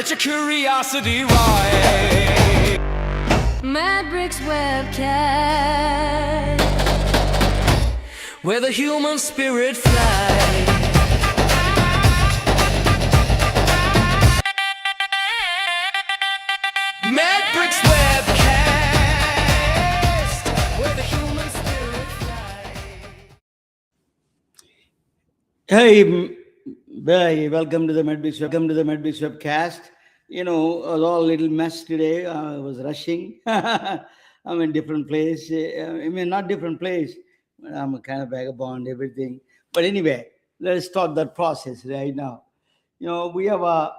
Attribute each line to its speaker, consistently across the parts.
Speaker 1: Let your curiosity rise.
Speaker 2: Mad Bricks webcast,
Speaker 1: Where the human spirit flies. Mad Bricks webcast, where the human spirit flies.
Speaker 3: Hey, welcome to the Medbix webcast. You know, I was all a little mess today. I was rushing. I'm in different place. I mean, not different place. I'm a kind of vagabond, everything. But anyway, let's start that process right now. You know, we have a,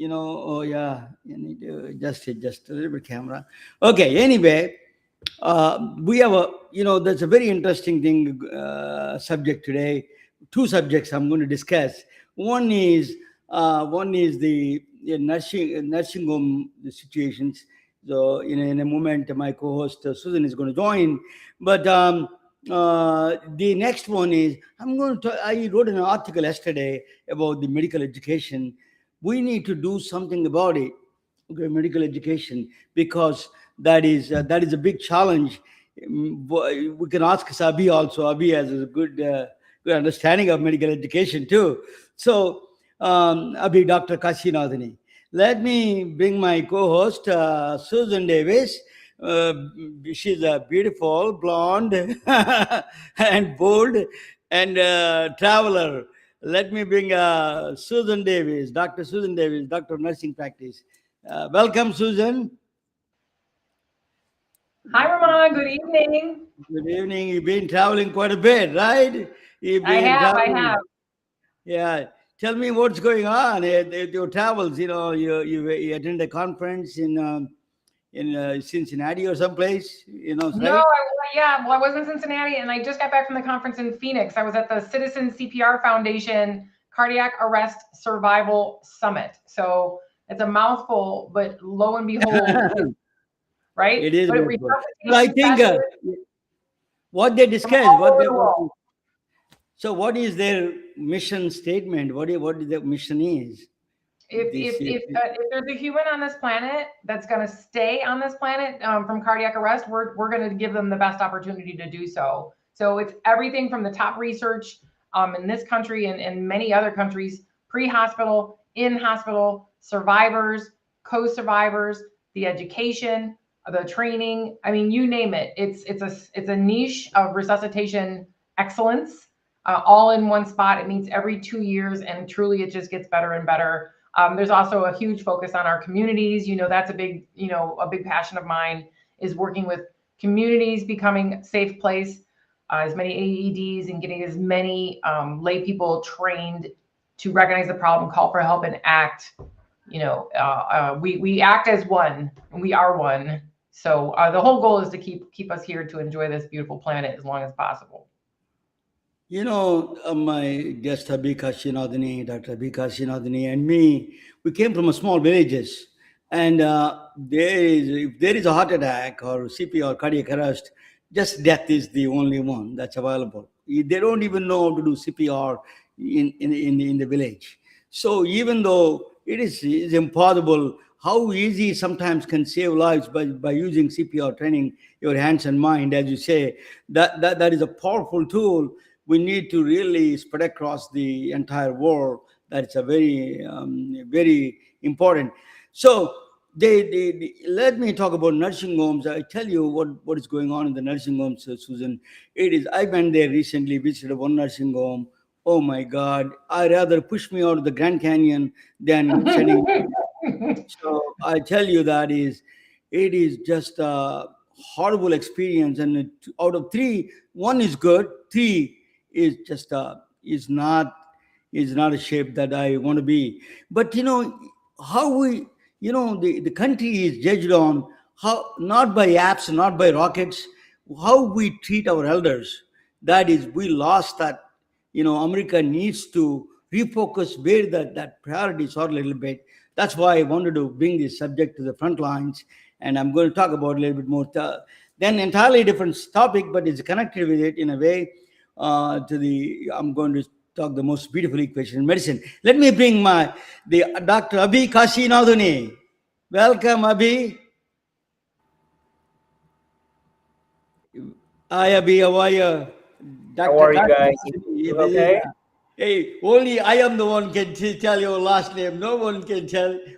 Speaker 3: oh yeah, you need to adjust it just a little bit, camera. Okay, anyway, we have a, that's a very interesting thing, subject today. Two subjects I'm going to discuss. One is the nursing home situations. So in a moment, my co-host Susan is going to join. But the next one is I wrote an article yesterday about the medical education. We need to do something about it. Okay, medical education, because that is a big challenge. We can ask Abhi also. Abhi has a good understanding of medical education too. So, Abhi, Dr. Kasinadhuni. Let me bring my co-host, Susan Davis. She's a beautiful, blonde, and bold, and traveler. Let me bring Susan Davis, Dr. Susan Davis, Doctor of Nursing Practice. Welcome, Susan.
Speaker 4: Hi, Ramon. Good evening.
Speaker 3: Good evening. You've been traveling quite a bit, right?
Speaker 4: I have.
Speaker 3: Yeah. Tell me what's going on at your travels. You attended a conference in Cincinnati or someplace.
Speaker 4: No, I was in Cincinnati, and I just got back from the conference in Phoenix. I was at the Citizen CPR Foundation Cardiac Arrest Survival Summit. So it's a mouthful, but lo and behold, right?
Speaker 3: It is.
Speaker 4: But
Speaker 3: I think what they discussed. So what is their mission statement? What the mission is?
Speaker 4: If there's a human on this planet that's going to stay on this planet from cardiac arrest, we're going to give them the best opportunity to do so. So it's everything from the top research in this country and many other countries, pre-hospital, in-hospital, survivors, co-survivors, the education, the training. I mean, you name it. It's a niche of resuscitation excellence, all in one spot. It meets every 2 years, and truly, it just gets better and better. There's also a huge focus on our communities. That's a big passion of mine, is working with communities, becoming a safe place, as many AEDs, and getting as many lay people trained to recognize the problem, call for help, and act. We act as one, and we are one. So the whole goal is to keep us here to enjoy this beautiful planet as long as possible.
Speaker 3: My guest Abhi Kasinadhuni, Dr. Abhi Kasinadhuni, and me, we came from a small villages, and if there is a heart attack or CPR, cardiac arrest, just death is the only one that's available. They don't even know how to do CPR in the village. So even though it is impossible, how easy sometimes can save lives by using CPR training, your hands and mind, as you say, that is a powerful tool. We need to really spread across the entire world. That's a very, very important. So let me talk about nursing homes. I tell you what is going on in the nursing homes, Susan. I went there recently, visited one nursing home. Oh my God, I'd rather push me out of the Grand Canyon than sending. So I tell you it is just a horrible experience. And out of three, one is good. Three is just is not a shape that I want to be. But how the country is judged on how, not by apps, not by rockets, how we treat our elders. That is, we lost that. America needs to refocus where that priorities are a little bit. That's why I wanted to bring this subject to the front lines, and I'm going to talk about a little bit more. Then entirely different topic, but it's connected with it in a way. I'm going to talk the most beautiful equation in medicine. Let me bring the Dr. Abhi Kasinadhuni. Welcome, Abhi. Hi, Abhi. How are you?
Speaker 5: How
Speaker 3: Dr.
Speaker 5: are you guys?
Speaker 3: Kasinadhuni.
Speaker 5: You okay?
Speaker 3: Hey, only I am the one can tell your last name. No one can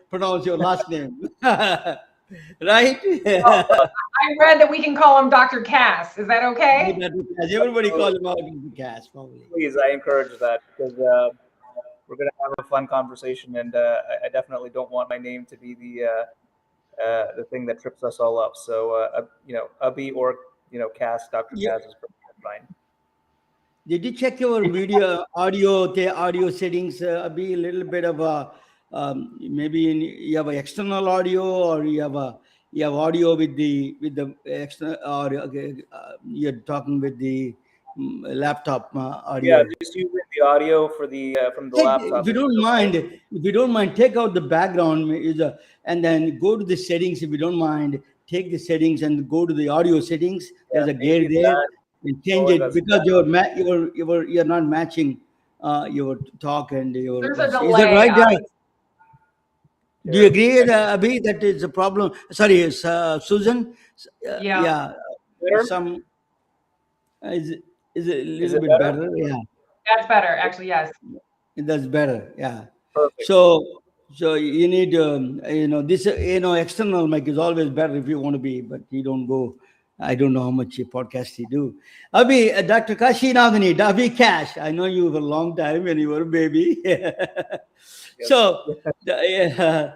Speaker 3: pronounce your last name. Right?
Speaker 4: Well, I read that we can call him Dr. Cass. Is that okay?
Speaker 3: Everybody call him out in the cast, probably.
Speaker 5: Please, I encourage that because we're going to have a fun conversation, and I definitely don't want my name to be the thing that trips us all up. So, Abhi or Cass, Dr.
Speaker 3: Yeah.
Speaker 5: Cass is perfectly fine.
Speaker 3: Did you check your audio settings? Be a little bit of a maybe you have an external audio, or you have audio with the external, or you're talking with the laptop
Speaker 5: Yeah,
Speaker 3: audio.
Speaker 5: just using the audio for the from the laptop.
Speaker 3: If you don't mind, take out the background and then go to the settings. If you don't mind, take the settings and go to the audio settings. There's a gear
Speaker 5: Maybe
Speaker 3: there,
Speaker 5: that.
Speaker 3: and change
Speaker 5: Oh,
Speaker 3: it because you're not matching your talk and your.
Speaker 4: There's a
Speaker 3: Is that
Speaker 4: delay.
Speaker 3: right? Do you
Speaker 5: Sure.
Speaker 3: agree, Abhi, that is a problem? Sorry, Susan.
Speaker 4: Yeah,
Speaker 3: Yeah,
Speaker 5: Better?
Speaker 3: some is it a
Speaker 5: Is
Speaker 3: little
Speaker 5: it
Speaker 3: bit
Speaker 5: better?
Speaker 3: better? Yeah.
Speaker 4: that's better. Actually, yes.
Speaker 3: That's better. Yeah.
Speaker 5: Perfect.
Speaker 3: So you need this external mic is always better if you want to be, but you don't go. I don't know how much podcast you do. Abhi, Dr. Kasinadhuni, Abhi Cash. I know you for a long time when you were a baby. So, I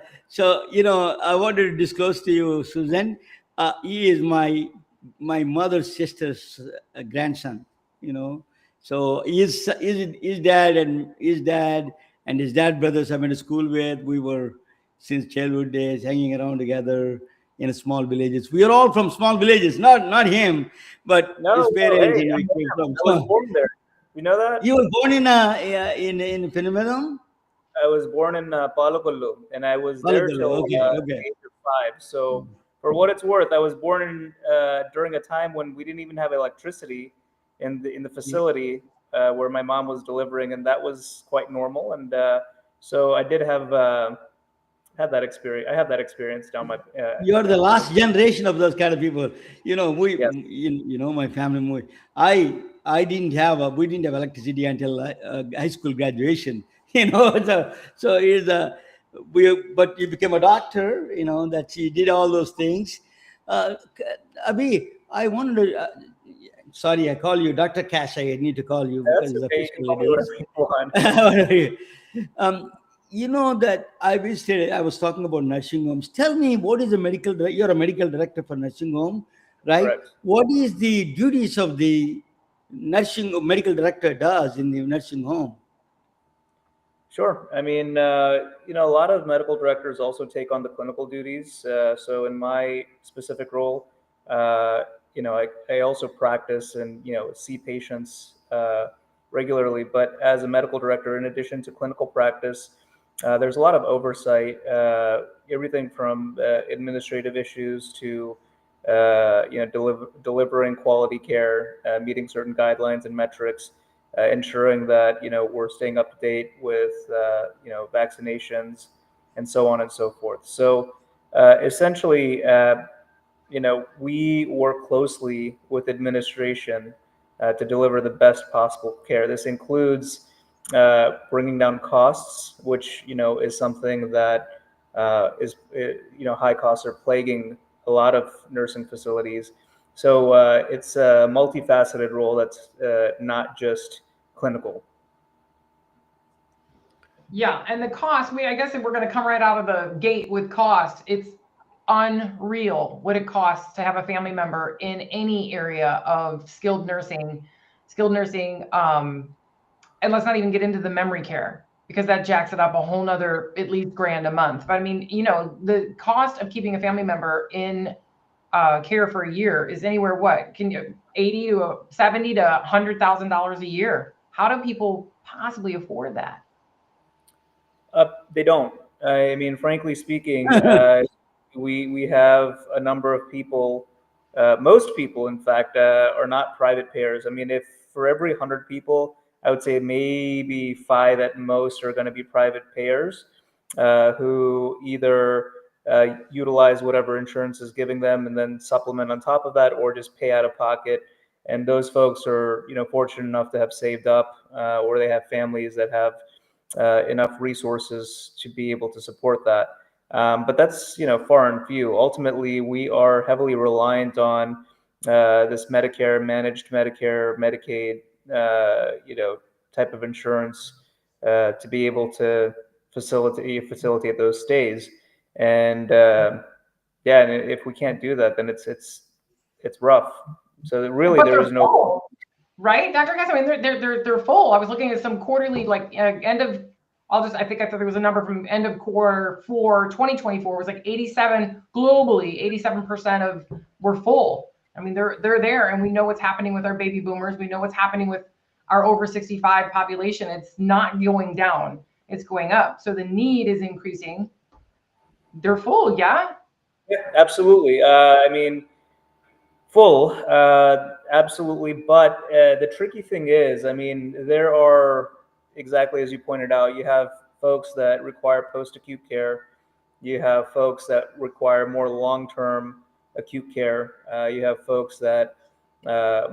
Speaker 3: wanted to disclose to you, Susan. He is my mother's sister's grandson. You know, so his dad and his dad brothers I went to school with. We were since childhood days hanging around together in small villages. We are all from small villages, not him, but his
Speaker 5: No,
Speaker 3: parents,
Speaker 5: hey,
Speaker 3: and we
Speaker 5: I'm
Speaker 3: came from.
Speaker 5: I was born there. You know that?
Speaker 3: You were born in Phenomenon?
Speaker 5: I was born in Palakollu, and I was there
Speaker 3: Palagala.
Speaker 5: till
Speaker 3: Okay, okay.
Speaker 5: the age of 5. So, for what it's worth, I was born in during a time when we didn't even have electricity in the facility where my mom was delivering, and that was quite normal. And so I did have had that experience. I had that experience down my.
Speaker 3: You're the last generation of those kind of people.
Speaker 5: Yes.
Speaker 3: My family. We didn't have electricity until high school graduation. So is but you became a doctor. That you did all those things. Abhi, I wanted to. Sorry, I call you Dr. Cash. I need to call you
Speaker 5: That's
Speaker 3: because
Speaker 5: okay. You can
Speaker 3: officially
Speaker 5: call me
Speaker 3: it
Speaker 5: whatever you want.
Speaker 3: is. You know that I visited. I was talking about nursing homes. Tell me, what is a medical? You're a medical director for nursing home, right?
Speaker 5: Correct.
Speaker 3: What is the duties of the medical director does in the nursing home?
Speaker 5: Sure. I mean, a lot of medical directors also take on the clinical duties. So in my specific role, I also practice and, see patients regularly. But as a medical director, in addition to clinical practice, there's a lot of oversight, everything from administrative issues to, delivering quality care, meeting certain guidelines and metrics, ensuring that we're staying up to date with vaccinations and so on and so forth. So essentially, we work closely with administration to deliver the best possible care. This includes bringing down costs, which is something that high costs are plaguing a lot of nursing facilities. So it's a multifaceted role that's not just clinical.
Speaker 4: Yeah, and the cost, I guess if we're going to come right out of the gate with cost, it's unreal what it costs to have a family member in any area of skilled nursing, and let's not even get into the memory care because that jacks it up a whole nother at least grand a month. But I mean, the cost of keeping a family member in care for a year is anywhere, what can you, 80 to 70 to $100,000 a year. How do people possibly afford that?
Speaker 5: They don't. I mean, frankly speaking, we have a number of people. Most people, in fact, are not private payers. I mean, if for every 100 people, I would say maybe 5 at most are going to be private payers who either utilize whatever insurance is giving them and then supplement on top of that, or just pay out of pocket. And those folks are, fortunate enough to have saved up, or they have families that have enough resources to be able to support that. But that's, far and few. Ultimately, we are heavily reliant on this Medicare, managed Medicare, Medicaid, type of insurance to be able to facilitate those stays. And yeah, and if we can't do that, then it's rough. So really,
Speaker 4: But
Speaker 5: there
Speaker 4: they're
Speaker 5: is no.
Speaker 4: full, right, Dr. Cass? I mean, they're full. I was looking at some quarterly, like end of. I think I thought there was a number from end of quarter 4, 2024 was like 87 globally. 87% of were full. I mean, they're there, and we know what's happening with our baby boomers. We know what's happening with our over 65 population. It's not going down; it's going up. So the need is increasing. They're full, yeah.
Speaker 5: Yeah, absolutely. I mean, full, absolutely. But the tricky thing is, I mean, there are, exactly as you pointed out, you have folks that require post-acute care. You have folks that require more long-term acute care. You have folks that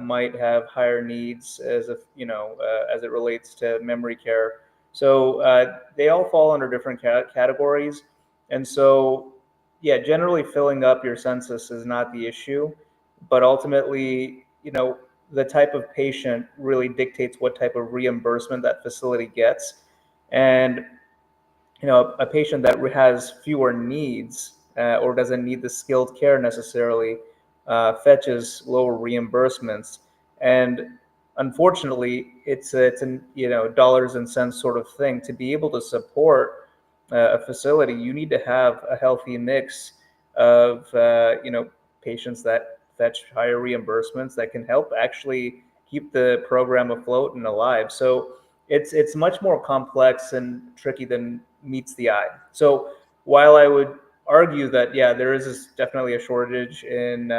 Speaker 5: might have higher needs as as it relates to memory care. So they all fall under different categories. And so, yeah, generally filling up your census is not the issue, but ultimately, the type of patient really dictates what type of reimbursement that facility gets. And a patient that has fewer needs or doesn't need the skilled care necessarily fetches lower reimbursements. And unfortunately, it's an dollars and cents sort of thing. To be able to support a facility, you need to have a healthy mix of patients that fetch higher reimbursements that can help actually keep the program afloat and alive. So it's much more complex and tricky than meets the eye. So while I would argue that, yeah, there is definitely a shortage in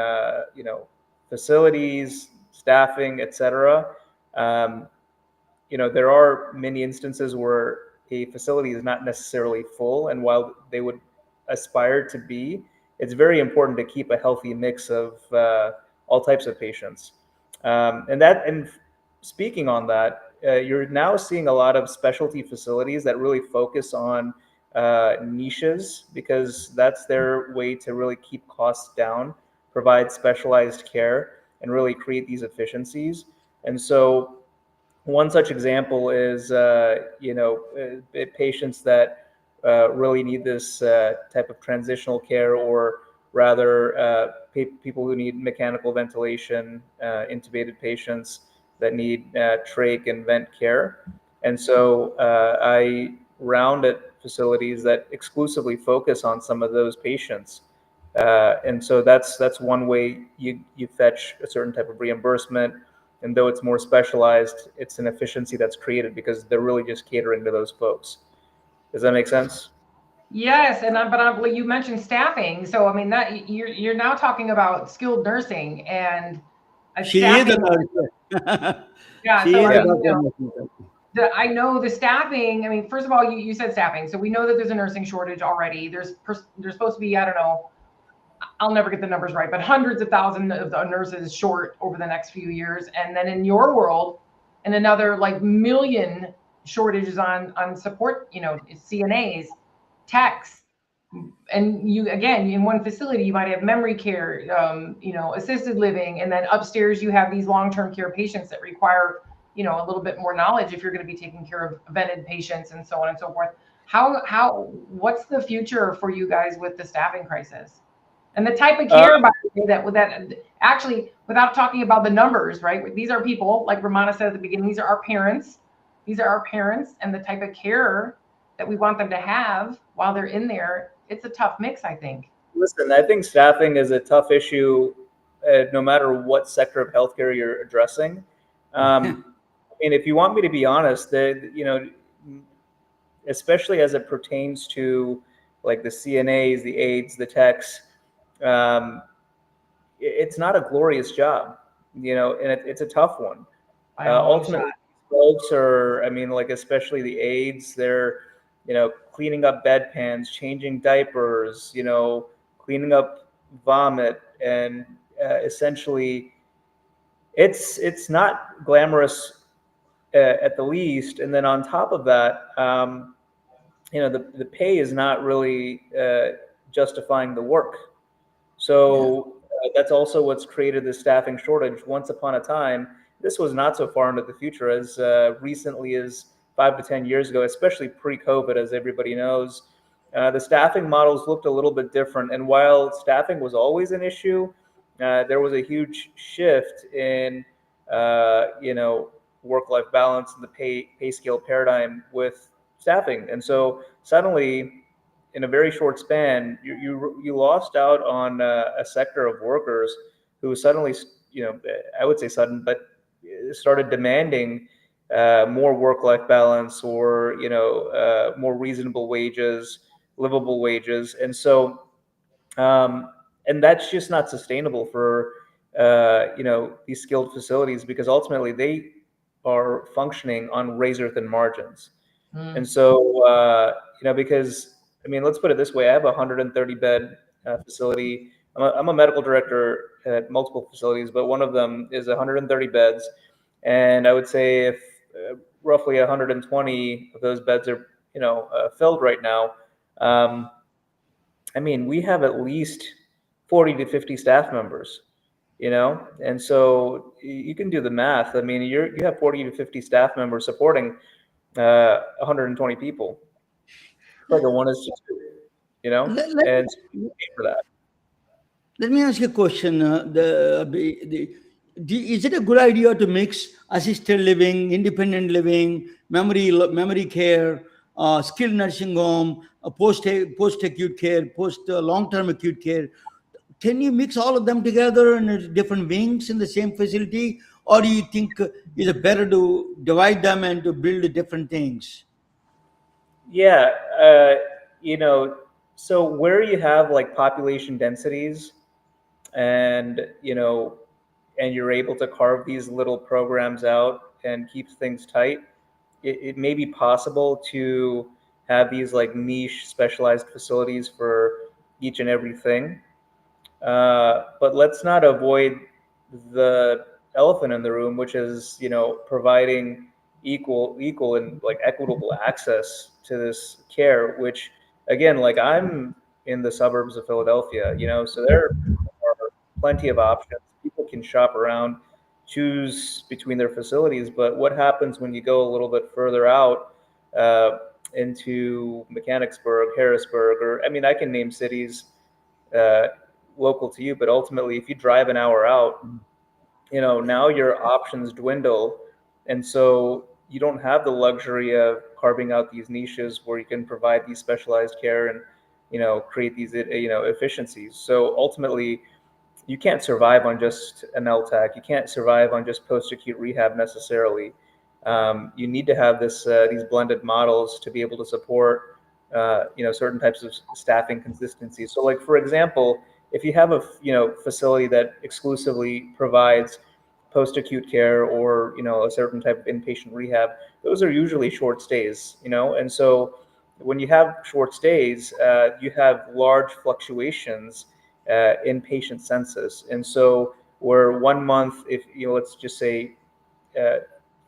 Speaker 5: facilities, staffing, etc. There are many instances where a facility is not necessarily full, and while they would aspire to be, it's very important to keep a healthy mix of all types of patients. And speaking on that, you're now seeing a lot of specialty facilities that really focus on niches, because that's their way to really keep costs down, provide specialized care, and really create these efficiencies. And so one such example is, patients that really need this type of transitional care, or rather people who need mechanical ventilation, intubated patients that need trach and vent care. And so I round at facilities that exclusively focus on some of those patients. And so that's one way you fetch a certain type of reimbursement. And though it's more specialized, it's an efficiency that's created because they're really just catering to those folks. Does that make sense?
Speaker 4: Yes, but you mentioned staffing, so I mean that you're now talking about skilled nursing and
Speaker 3: She is a
Speaker 4: staffing.
Speaker 3: nurse.
Speaker 4: Yeah,
Speaker 3: She
Speaker 4: so
Speaker 3: is
Speaker 4: I
Speaker 3: a
Speaker 4: mean,
Speaker 3: doctor.
Speaker 4: I know the staffing. I mean, first of all, you said staffing, so we know that there's a nursing shortage already. There's supposed to be, I don't know, I'll never get the numbers right, but hundreds of thousands of nurses short over the next few years, and then in your world, and another like million shortages on support, CNAs, techs. And you, again, in one facility, you might have memory care, assisted living, and then upstairs you have these long-term care patients that require, a little bit more knowledge if you're going to be taking care of vented patients and so on and so forth. What's the future for you guys with the staffing crisis and the type of care, by the way, that actually, without talking about the numbers, right? These are people, like Ramana said at the beginning, these are our parents. These are our parents, and the type of care that we want them to have while they're in there. It's a tough mix, I think.
Speaker 5: Listen, I think staffing is a tough issue, no matter what sector of healthcare you're addressing. I mean, if you want me to be honest, especially as it pertains to like the CNAs, the aides, the techs, it's not a glorious job, and it's a tough one.
Speaker 4: By a long
Speaker 5: Ultimately,
Speaker 4: shot.
Speaker 5: folks are, I mean, like especially the aides, they're, cleaning up bedpans, changing diapers, cleaning up vomit, and essentially, it's not glamorous at the least. And then on top of that, the pay is not really justifying the work. So that's also what's created this staffing shortage. Once upon a time, this was not so far into the future. As recently as 5 to 10 years ago, especially pre-COVID, as everybody knows, the staffing models looked a little bit different. And while staffing was always an issue, there was a huge shift in, work-life balance and the pay scale paradigm with staffing. And so suddenly, in a very short span, you lost out on a sector of workers who suddenly, I would say sudden, but started demanding more work-life balance, or more reasonable wages, livable wages. And so, and that's just not sustainable for these skilled facilities, because ultimately they are functioning on razor thin margins. And so, because, I mean, let's put it this way: I have a 130 bed facility. I'm a medical director at multiple facilities, but one of them is 130 beds, and I would say if roughly 120 of those beds are filled right now. Um, I mean, we have at least 40 to 50 staff members, and so you can do the math. I mean, you have 40 to 50 staff members supporting 120 people. Like a one is to two,
Speaker 3: Let, let,
Speaker 5: and for that.
Speaker 3: let me ask you a question. Is it a good idea to mix assisted living, independent living, memory care, skilled nursing home, post acute care, post long term acute care? Can you mix all of them together in different wings in the same facility, or do you think is it better to divide them and to build different things?
Speaker 5: Yeah, you know, so where you have like population densities, and and you're able to carve these little programs out and keep things tight, it may be possible to have these like niche specialized facilities for each and everything. But let's not avoid the elephant in the room, which is, providing equal and like equitable access to this care, which again, like I'm in the suburbs of Philadelphia, so there are plenty of options. People can shop around, choose between their facilities. But what happens when you go a little bit further out, into Mechanicsburg, Harrisburg, or I mean, I can name cities uh, local to you, but ultimately, if you drive an hour out, now your options dwindle. And so you don't have the luxury of carving out these niches where you can provide these specialized care and, create these, efficiencies. So ultimately, you can't survive on just an LTAC. You can't survive on just post-acute rehab necessarily. You need to have these blended models to be able to support, certain types of staffing consistency. So, like for example, if you have a facility that exclusively provides post-acute care, or a certain type of inpatient rehab, those are usually short stays. And so when you have short stays, you have large fluctuations in patient census. And so where one month, if let's just say, uh,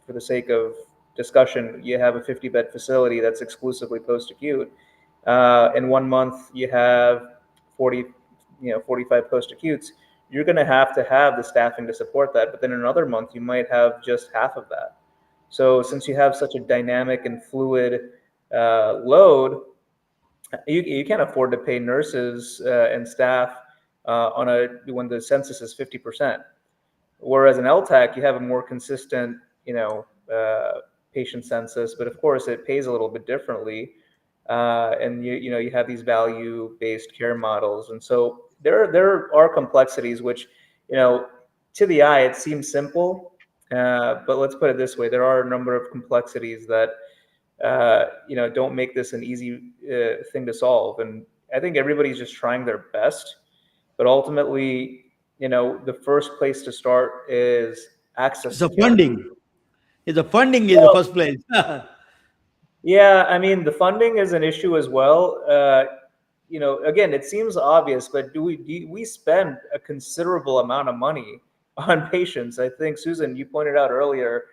Speaker 5: for the sake of discussion, you have a 50 bed facility that's exclusively post acute. In one month, you have 40, 45 post acutes. You're going to have the staffing to support that. But then in another month, you might have just half of that. So since you have such a dynamic and fluid load, you can't afford to pay nurses and staff when the census is 50%. Whereas in LTAC, you have a more consistent, patient census, but of course it pays a little bit differently. And you have these value-based care models, and so there are complexities which, to the eye it seems simple, but let's put it this way: there are a number of complexities that don't make this an easy thing to solve. And I think everybody's just trying their best, but ultimately, the first place to start is access to
Speaker 3: So
Speaker 5: care.
Speaker 3: funding. The funding is the first place.
Speaker 5: Yeah, I mean, the funding is an issue as well. Again, it seems obvious, but do we spend a considerable amount of money on patients? I think, Susan, you pointed out earlier,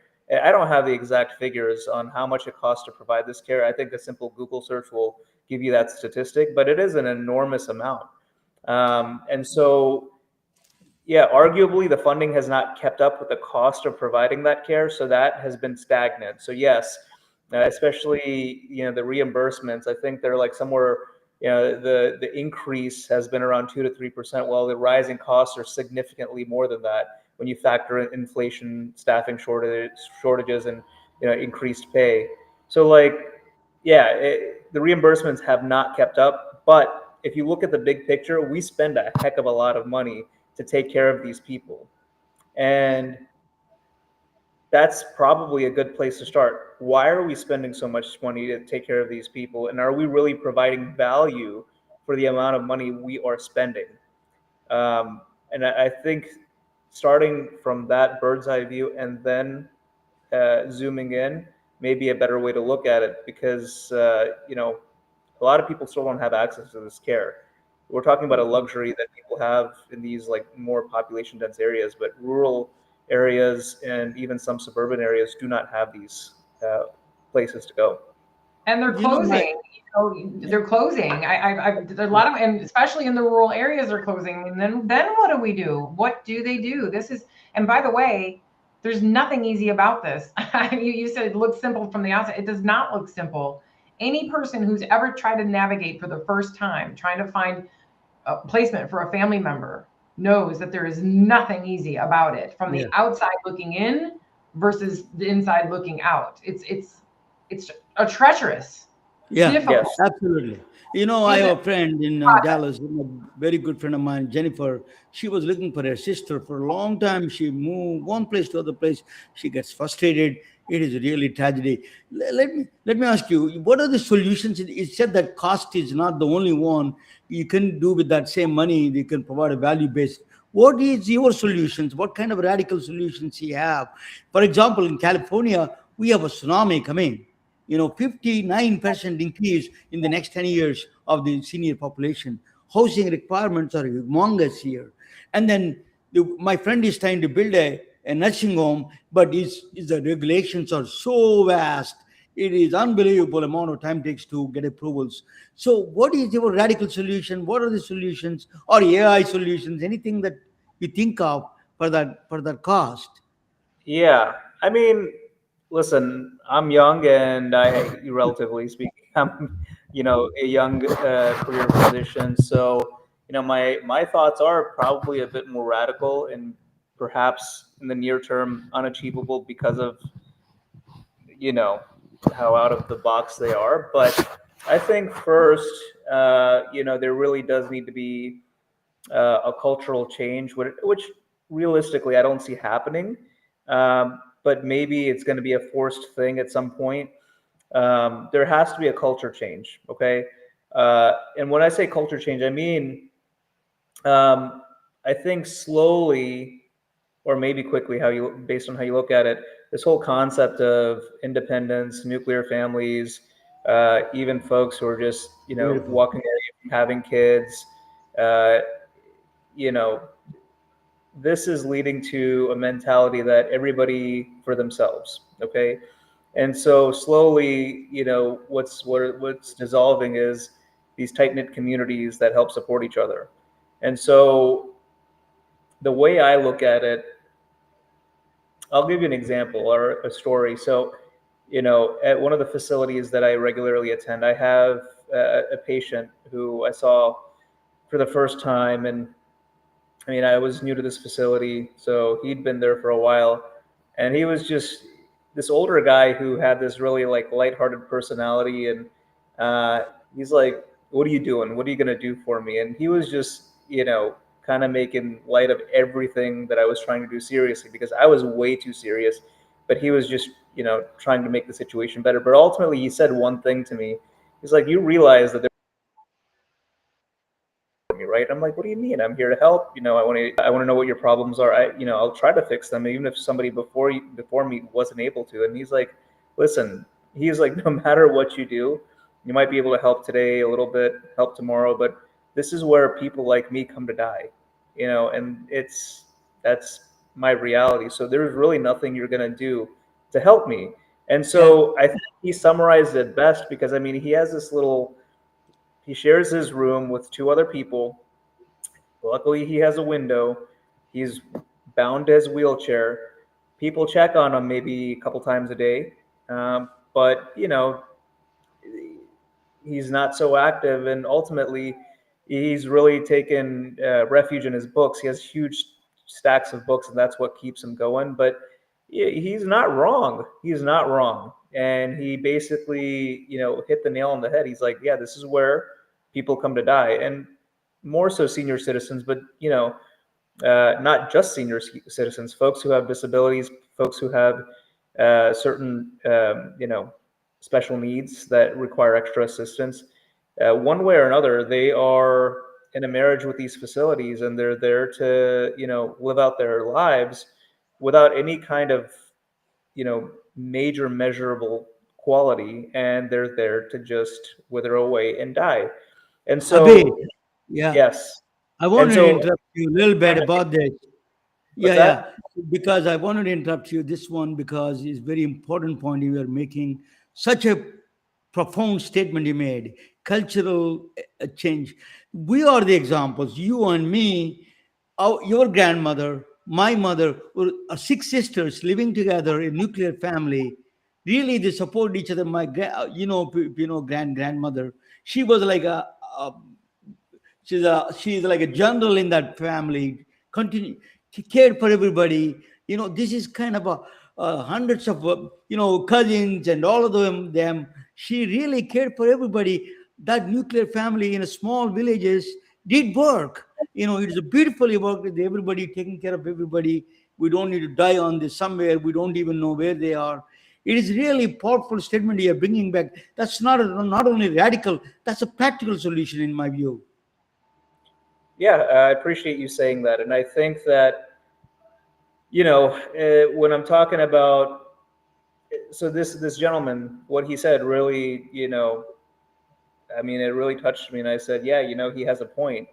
Speaker 5: I don't have the exact figures on how much it costs to provide this care. I think a simple Google search will give you that statistic, but it is an enormous amount. And so, yeah, arguably the funding has not kept up with the cost of providing that care, so that has been stagnant. So yes, especially the reimbursements, I think they're like somewhere, the increase has been around 2 to 3%, while the rising costs are significantly more than that when you factor in inflation, staffing shortages, and increased pay. So like, yeah, the reimbursements have not kept up, but if you look at the big picture, we spend a heck of a lot of money to take care of these people. And that's probably a good place to start. Why are we spending so much money to take care of these people? And are we really providing value for the amount of money we are spending? And I think starting from that bird's eye view and then zooming in may be a better way to look at it, because a lot of people still don't have access to this care. We're talking about a luxury that people have in these like more population dense areas, but rural areas and even some suburban areas do not have these places to go.
Speaker 4: And they're
Speaker 3: You know, my
Speaker 4: closing. They're closing. There's a lot of, and especially in the rural areas, they're closing. And then what do we do? What do they do? This is, and by the way, there's nothing easy about this. You said it looks simple from the outside. It does not look simple. Any person who's ever tried to navigate for the first time, trying to find a placement for a family member, knows that there is nothing easy about it from the
Speaker 3: yeah.
Speaker 4: outside looking in versus the inside looking out. It's a treacherous,
Speaker 3: Yeah,
Speaker 4: difficult.
Speaker 5: Yes.
Speaker 3: absolutely. I
Speaker 4: Is
Speaker 3: have
Speaker 4: it
Speaker 3: a friend in
Speaker 4: process?
Speaker 3: Dallas, a very good friend of mine, Jennifer. She was looking for her sister for a long time. She moved one place to other place. She gets frustrated. It is really tragedy. Let me ask you, what are the solutions? It said that cost is not the only one. You can do with that same money. You can provide a value based. What is your solutions? What kind of radical solutions you have? For example, in California, we have a tsunami coming. 59% increase in the next 10 years of the senior population. Housing requirements are humongous here. And then my friend is trying to build a nursing home, but the regulations are so vast. It is unbelievable amount of time it takes to get approvals. So what is your radical solution? What are the solutions or AI solutions? Anything that you think of for that cost?
Speaker 5: Yeah. I mean, listen, I'm young and relatively speaking, I'm, a young career physician. So, my thoughts are probably a bit more radical and perhaps in the near term unachievable because of, you know, how out of the box they are. But I think first, there really does need to be a cultural change, which realistically I don't see happening. But maybe it's going to be a forced thing at some point. There has to be a culture change, okay? And when I say culture change, I mean, I think slowly or maybe quickly, based on how you look at it, this whole concept of independence, nuclear families, even folks who are just
Speaker 3: Beautiful.
Speaker 5: walking away from having kids, uh, you know, this is leading to a mentality that everybody for themselves, okay? And so slowly, what's dissolving is these tight knit communities that help support each other. And so the way I look at it, I'll give you an example or a story. So, at one of the facilities that I regularly attend, I have a patient who I saw for the first time, and I mean, I was new to this facility, so he'd been there for a while, and he was just this older guy who had this really like lighthearted personality, and uh, he's like, "What are you doing? What are you gonna do for me?" And he was just, kind of making light of everything that I was trying to do seriously because I was way too serious, but he was just, trying to make the situation better. But ultimately, he said one thing to me. He's like, "You realize that they're me, right? I'm like, what do you mean? I'm here to help. I want to know what your problems are. I'll try to fix them, even if somebody before me wasn't able to. And he's like, listen, he's like, no matter what you do, you might be able to help today a little bit, help tomorrow, but this is where people like me come to die, and that's my reality. So there's really nothing you're going to do to help me. And
Speaker 3: Yeah.
Speaker 5: so I think he summarized it best, because I mean, he shares his room with two other people. Luckily, he has a window. He's bound to his wheelchair. People check on him maybe a couple times a day, but he's not so active, and ultimately he's really taken refuge in his books. He has huge stacks of books, and that's what keeps him going. But he's not wrong. He's not wrong. And he basically, hit the nail on the head. He's like, yeah, this is where people come to die. And more so senior citizens, but not just senior citizens, folks who have disabilities, folks who have certain, special needs that require extra assistance. One way or another, they are in a marriage with these facilities, and they're there to, live out their lives without any kind of, major measurable quality, and they're there to just wither away and die. And
Speaker 3: Abhi,
Speaker 5: so,
Speaker 3: yeah,
Speaker 5: yes.
Speaker 3: I
Speaker 5: And
Speaker 3: wanted to
Speaker 5: so,
Speaker 3: interrupt you a little bit about this.
Speaker 5: what's
Speaker 3: Yeah, yeah.
Speaker 5: that?
Speaker 3: Because I wanted to interrupt you this one because it's very important point you are making. Such a profound statement you made. Cultural change. We are the examples. You and me, your grandmother, my mother, were six sisters living together in nuclear family. Really, they support each other. My, grandmother. She was like a she's like a general in that family. Continue, she cared for everybody. This is kind of hundreds of cousins and all of them. She really cared for everybody. That nuclear family in a small villages did work. It is a beautifully work with everybody taking care of everybody. We don't need to die on this somewhere. We don't even know where they are. It is really powerful statement you are bringing back. That's not only radical. That's a practical solution in my view.
Speaker 5: Yeah, I appreciate you saying that. And I think that, when I'm talking about, so this gentleman, what he said really, I mean, it really touched me. And I said, yeah, he has a point.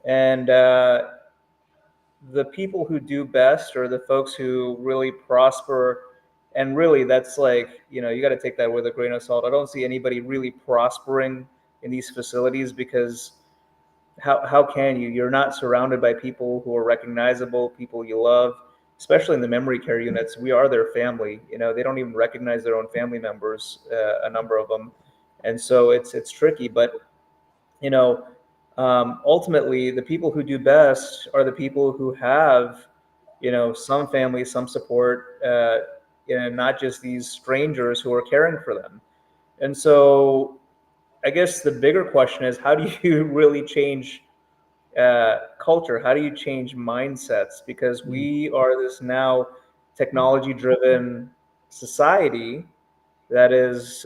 Speaker 5: And the people who do best are the folks who really prosper. And really, that's like, you got to take that with a grain of salt. I don't see anybody really prospering in these facilities, because how can you? You're not surrounded by people who are recognizable, people you love, especially in the memory care units. We are their family. They don't even recognize their own family members, a number of them. And so it's tricky. But you know, ultimately, the people who do best are the people who have, some family, some support, not just these strangers who are caring for them. And so, I guess the bigger question is, how do you really change culture? How do you change mindsets? Because we are this now technology-driven society that is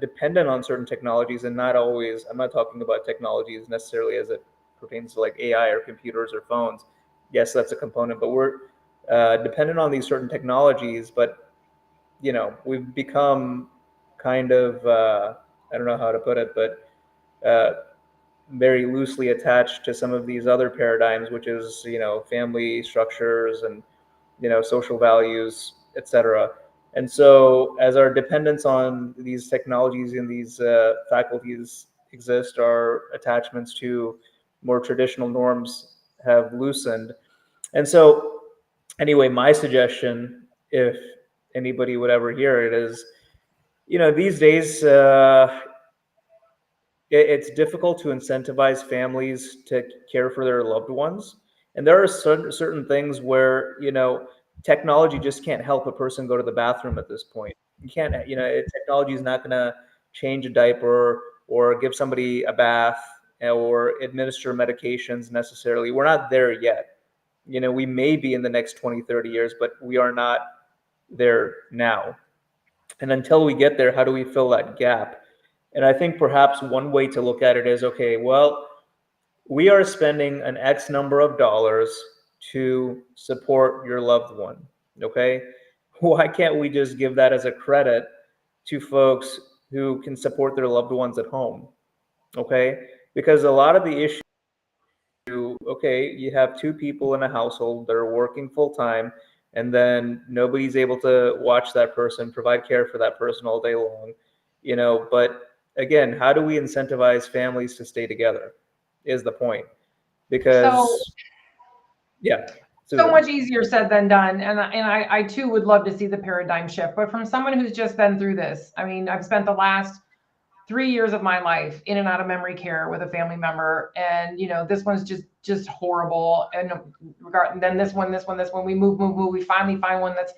Speaker 5: dependent on certain technologies, and not always. I'm not talking about technologies necessarily as it pertains to like AI or computers or phones. Yes, that's a component, but we're dependent on these certain technologies. But we've become kind of I don't know how to put it, but very loosely attached to some of these other paradigms, which is family structures and social values, etc. And so, as our dependence on these technologies and these faculties exist, our attachments to more traditional norms have loosened. And so, anyway, my suggestion, if anybody would ever hear it, is these days it's difficult to incentivize families to care for their loved ones. And there are certain things where, technology just can't help a person go to the bathroom at this point. You can't, technology is not going to change a diaper or give somebody a bath or administer medications necessarily. We're not there yet. We may be in the next 20, 30 years, but we are not there now. And until we get there, how do we fill that gap? And I think perhaps one way to look at it is, okay, well, we are spending an X number of dollars to support your loved one. Okay. Why can't we just give that as a credit to folks who can support their loved ones at home? Okay. Because a lot of the issue, okay, you have two people in a household that are working full time, and then nobody's able to watch that person, provide care for that person all day long, but again, how do we incentivize families to stay together is the point. Because
Speaker 4: So
Speaker 5: yeah,
Speaker 4: so
Speaker 5: Susan.
Speaker 4: much easier said than done. And I too would love to see the paradigm shift. But from someone who's just been through this, I mean, I've spent the last 3 years of my life in and out of memory care with a family member, and this one's just horrible. And then this one, we move. We finally find one that's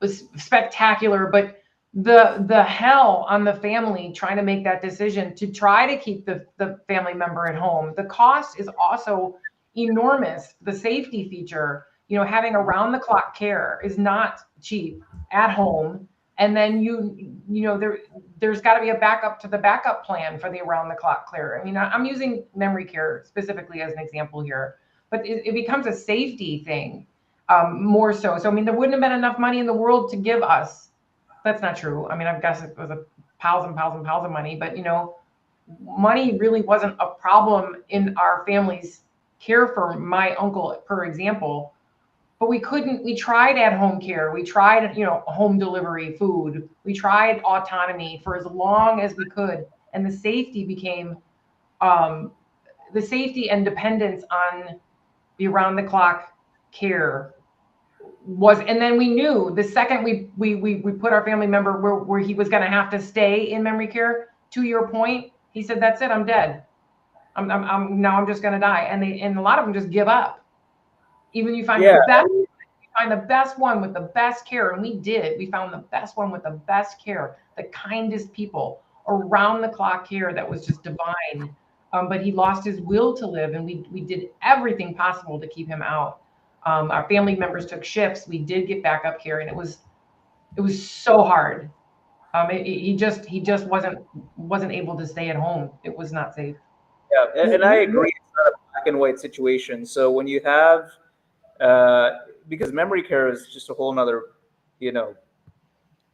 Speaker 4: was spectacular, but the hell on the family trying to make that decision to try to keep the family member at home. The cost is also enormous. The safety feature, having around the clock care is not cheap at home. And then there's got to be a backup to the backup plan for the around the clock care. I mean, I'm using memory care specifically as an example here, but it becomes a safety thing. More so. So, I mean, there wouldn't have been enough money in the world to give us. That's not true. I mean, I guess it was piles and piles and piles of money, but money really wasn't a problem in our family's care for my uncle, for example. But we tried at-home care. We tried, home delivery food. We tried autonomy for as long as we could. And the safety became, the safety and dependence on the around-the-clock care and then we knew the second we put our family member where he was going to have to stay in memory care, to your point, he said, that's it, I'm dead. I'm just going to die. And a lot of them just give up. Even you find the best one with the best care. And we found the best one with the best care, the kindest people, around the clock care that was just divine. But he lost his will to live, and we did everything possible to keep him out. Our family members took shifts. We did get backup care, and it was so hard. He just wasn't able to stay at home. It was not safe.
Speaker 5: Yeah, and I agree. It's not a black and white situation. So when you have, because memory care is just a whole nother,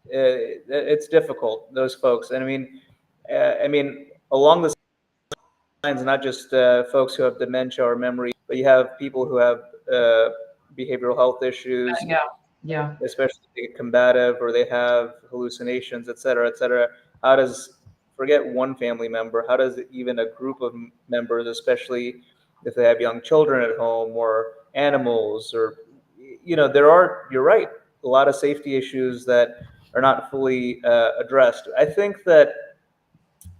Speaker 5: it's difficult, those folks. And I mean, along the lines, not just folks who have dementia or memory, but you have people who have behavioral health issues,
Speaker 4: Yeah.
Speaker 5: especially if they get combative or they have hallucinations, et cetera, et cetera. How does, forget one family member, how does even a group of members, especially if they have young children at home or animals, or, you're right, a lot of safety issues that are not fully addressed. I think that,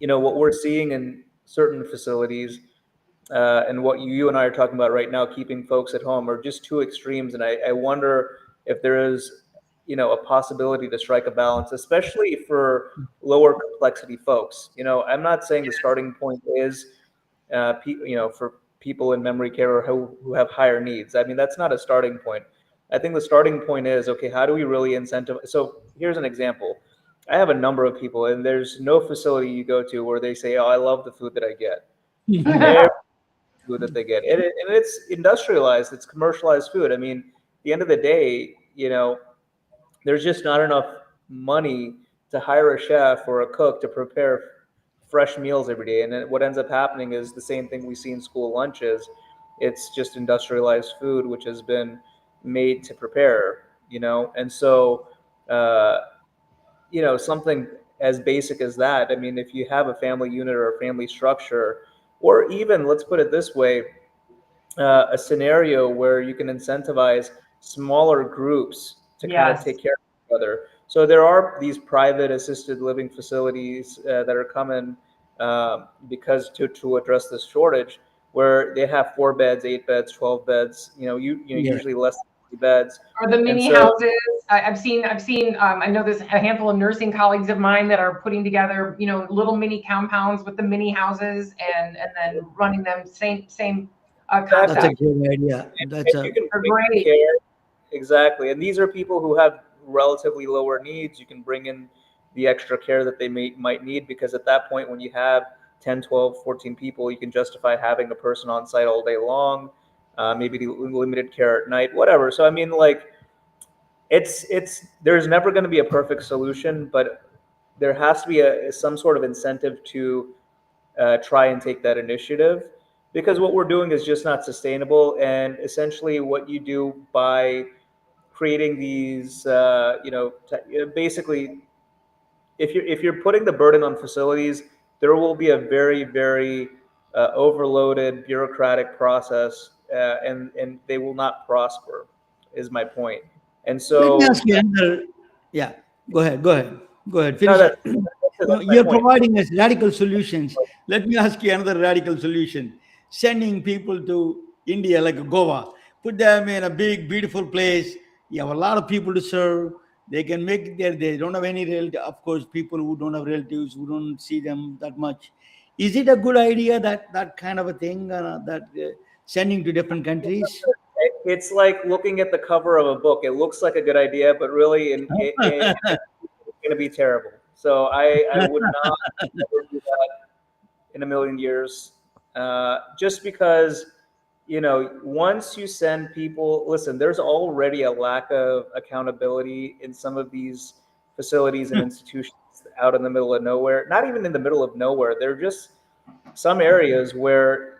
Speaker 5: what we're seeing in certain facilities, and what you and I are talking about right now, keeping folks at home, are just two extremes. And I wonder if there is, a possibility to strike a balance, especially for lower complexity folks. I'm not saying the starting point is, for people in memory care or who have higher needs. I mean, that's not a starting point. I think the starting point is, okay, how do we really incentivize? So here's an example. I have a number of people, and there's no facility you go to where they say, oh, I love the food that I get. Food that they get, and it's industrialized, it's commercialized food. I mean, at the end of the day, there's just not enough money to hire a chef or a cook to prepare fresh meals every day. And then what ends up happening is the same thing we see in school lunches. It's just industrialized food which has been made to prepare, and so something as basic as that. I mean, if you have a family unit or a family structure, or even, let's put it this way, a scenario where you can incentivize smaller groups to kind of
Speaker 4: Yes.
Speaker 5: take care of each other. So there are these private assisted living facilities that are coming because to address this shortage, where they have 4 beds, 8 beds, 12 beds,
Speaker 3: Yeah.
Speaker 5: usually less than 3 beds.
Speaker 4: Or the mini
Speaker 5: so-
Speaker 4: houses. I've seen. I know there's a handful of nursing colleagues of mine that are putting together, little mini compounds with the mini houses, and then running them same concept.
Speaker 3: That's a great idea. That's
Speaker 5: and
Speaker 3: a
Speaker 5: you can
Speaker 4: They're
Speaker 5: bring
Speaker 4: great.
Speaker 5: care. Exactly. And these are people who have relatively lower needs. You can bring in the extra care that they might need, because at that point, when you have 10, 12, 14 people, you can justify having a person on site all day long, maybe limited care at night, whatever. So I mean, like, it's there's never going to be a perfect solution, but there has to be some sort of incentive to try and take that initiative, because what we're doing is just not sustainable. And essentially what you do by creating these basically, if you're putting the burden on facilities, there will be a very, very overloaded bureaucratic process, and they will not prosper, is my point. And
Speaker 3: Let me ask
Speaker 5: so
Speaker 3: you another. Yeah, go ahead. Go ahead. Go ahead.
Speaker 5: no,
Speaker 3: Finish. No,
Speaker 5: that's my
Speaker 3: you're
Speaker 5: point.
Speaker 3: providing us radical solutions. Let me ask you another radical solution. Sending people to India like Goa, put them in a big, beautiful place. You have a lot of people to serve. They can make it there. They don't have any relative. Of course, people who don't have relatives, who don't see them that much. Is it a good idea that kind of a thing that sending to different countries?
Speaker 5: It's like looking at the cover of a book. It looks like a good idea, but really, it's going to be terrible. So I would not ever do that in a million years. Just because, once you send people, listen, there's already a lack of accountability in some of these facilities and institutions out in the middle of nowhere. Not even in the middle of nowhere. They're just some areas where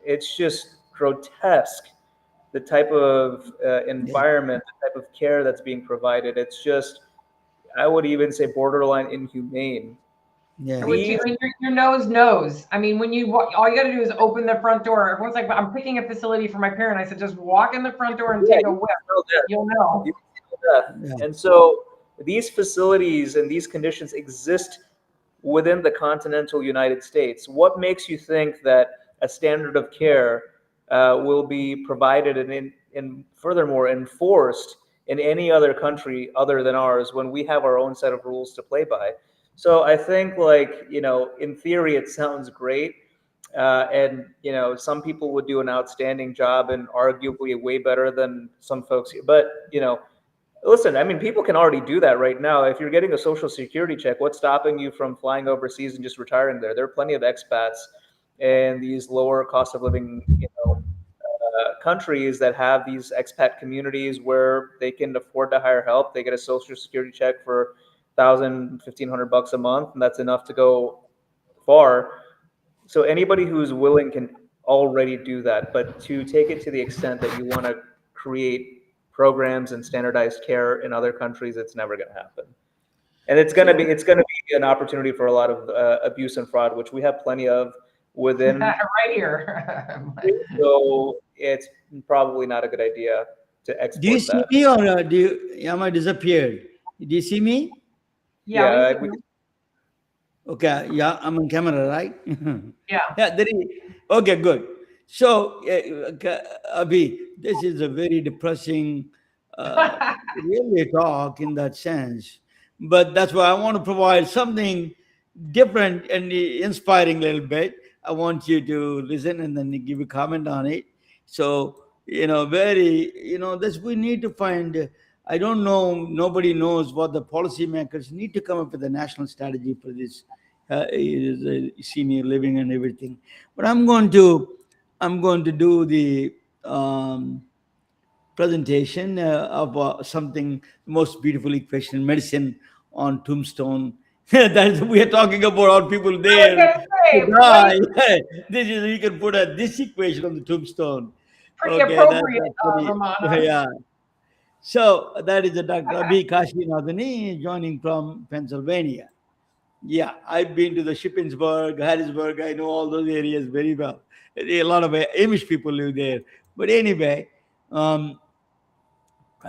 Speaker 5: it's just grotesque, the type of
Speaker 3: Yeah,
Speaker 5: environment, the type of care that's being provided. It's just, I would even say, borderline inhumane.
Speaker 3: yeah.
Speaker 4: Which
Speaker 5: These,
Speaker 4: your nose knows. I mean, when you all you got to do is open the front door. Everyone's like, "I'm picking a facility for my parent." I said, "Just walk in the front door and
Speaker 5: yeah,
Speaker 4: take a
Speaker 5: you
Speaker 4: whiff.
Speaker 5: can smell death.
Speaker 4: You'll know."
Speaker 5: You can smell death.
Speaker 3: Yeah.
Speaker 5: And so these facilities and these conditions exist within the continental United States. What makes you think that a standard of care will be provided and furthermore enforced in any other country other than ours when we have our own set of rules to play by? So I think, like, in theory, it sounds great. And, some people would do an outstanding job and arguably way better than some folks. But, listen, I mean, people can already do that right now. If you're getting a social security check, what's stopping you from flying overseas and just retiring there? There are plenty of expats in these lower cost of living, countries that have these expat communities where they can afford to hire help. They get a social security check for 1,000, 1,500 bucks a month, and that's enough to go far. So anybody who's willing can already do that. But to take it to the extent that you want to create programs and standardized care in other countries, it's never going to happen. And it's going to be an opportunity for a lot of abuse and fraud, which we have plenty of within.
Speaker 4: Right here.
Speaker 5: So it's probably not a good idea to
Speaker 3: Do you
Speaker 5: export
Speaker 3: see
Speaker 5: that.
Speaker 3: me or am I disappeared? Do you see me?
Speaker 4: Yeah,
Speaker 5: Yeah,
Speaker 3: Okay, yeah, I'm on camera, right?
Speaker 4: yeah.
Speaker 3: Yeah, there is. Okay, good. So, Abhi, this is a very depressing, really talk in that sense. But that's why I want to provide something different and inspiring a little bit. I want you to listen and then give a comment on it. So, this we need to find. I don't know. Nobody knows what the policymakers need to come up with a national strategy for this senior living and everything. But I'm going to do the presentation of something most beautifully questioned medicine on tombstone. That is, we are talking about all people
Speaker 4: I was
Speaker 3: there
Speaker 4: gonna say,
Speaker 3: to die. This is, you can put this equation on the tombstone.
Speaker 4: pretty
Speaker 3: Okay,
Speaker 4: appropriate,
Speaker 3: that's pretty.
Speaker 4: Ramana.
Speaker 3: Yeah. So that is Dr. Abhi Kasinadhuni joining from Pennsylvania. Yeah, I've been to the Shippensburg, Harrisburg. I know all those areas very well. A lot of Amish people live there. But anyway, um,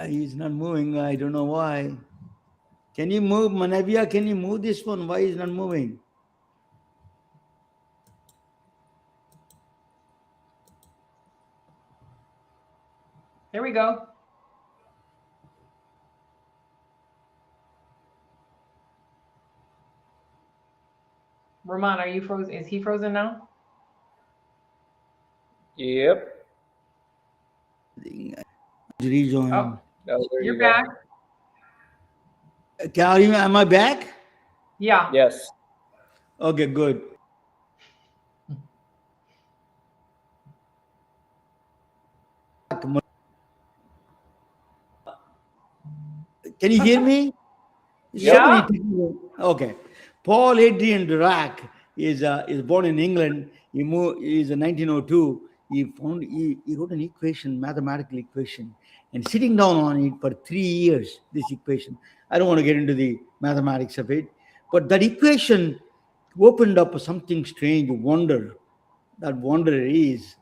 Speaker 3: he's not moving. I don't know why. Can you move, Manavia? Can you move this one? Why is not moving?
Speaker 4: There we go. Ramon, are you frozen? Is he frozen now?
Speaker 5: yep.
Speaker 3: Rejoin.
Speaker 4: Oh,
Speaker 5: Oh, there
Speaker 4: you're
Speaker 5: you go.
Speaker 4: back.
Speaker 3: Am I back?
Speaker 4: Yeah.
Speaker 5: Yes.
Speaker 3: Okay, good. Can you hear me? So many
Speaker 4: Yeah.
Speaker 3: technical. Okay. Paul Adrian Dirac is born in England. He's in 1902. He wrote an equation, mathematical equation, and sitting down on it for 3 years. This equation. I don't want to get into the mathematics of it, but that equation opened up something strange, wonder. That wonder is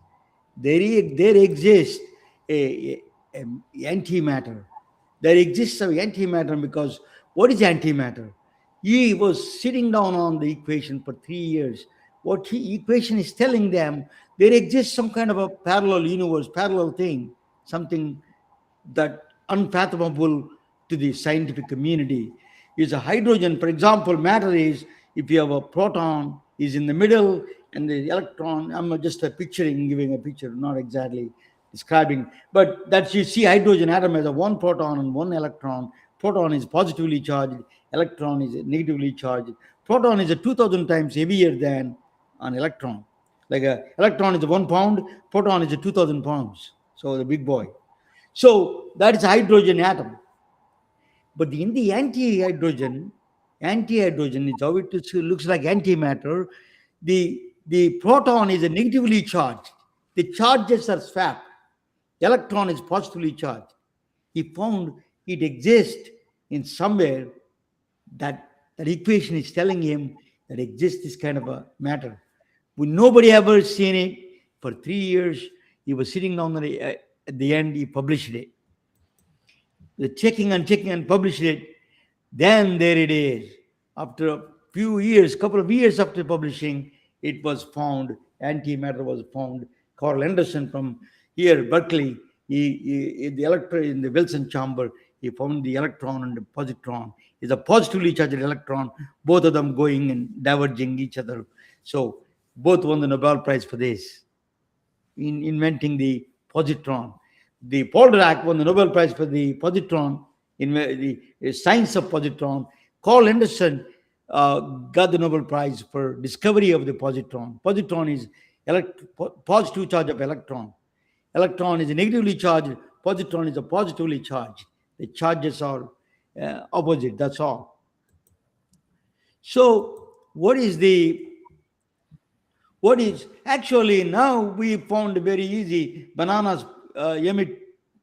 Speaker 3: there exists a antimatter. There exists a antimatter because what is antimatter? He was sitting down on the equation for 3 years. What he equation is telling them, there exists some kind of a parallel universe, parallel thing, something that unfathomable to the scientific community is a hydrogen. For example, matter is if you have a proton is in the middle and the electron. I'm just a picturing, giving a picture, not exactly describing, but that you see hydrogen atom as a one proton and one electron. Proton is positively charged, electron is negatively charged. Proton is a 2000 times heavier than an electron. Like a electron is a 1 pound, proton is a 2000 pounds. So the big boy. So that is hydrogen atom. But in the anti-hydrogen is how looks like antimatter. The proton is a negatively charged. The charges are swapped. Electron is positively charged. He found it exists in somewhere that equation is telling him that exists this kind of a matter. Nobody ever seen it for 3 years. He was sitting down at the end. He published it. The checking and published it. Then there it is. After a few years, couple of years after publishing, it was found. Antimatter was found. Carl Anderson from here, Berkeley, the electron in the Wilson chamber, he found the electron and the positron. It's a positively charged electron, both of them going and diverging each other. So both won the Nobel Prize for this, in inventing the positron. The Paul Dirac won the Nobel Prize for the positron, in the science of positron. Carl Anderson got the Nobel Prize for discovery of the positron. Positron is positive charge of electron. Electron is negatively charged. Positron is a positively charged. The charges are opposite. That's all. So what is actually now we found very easy. Bananas emit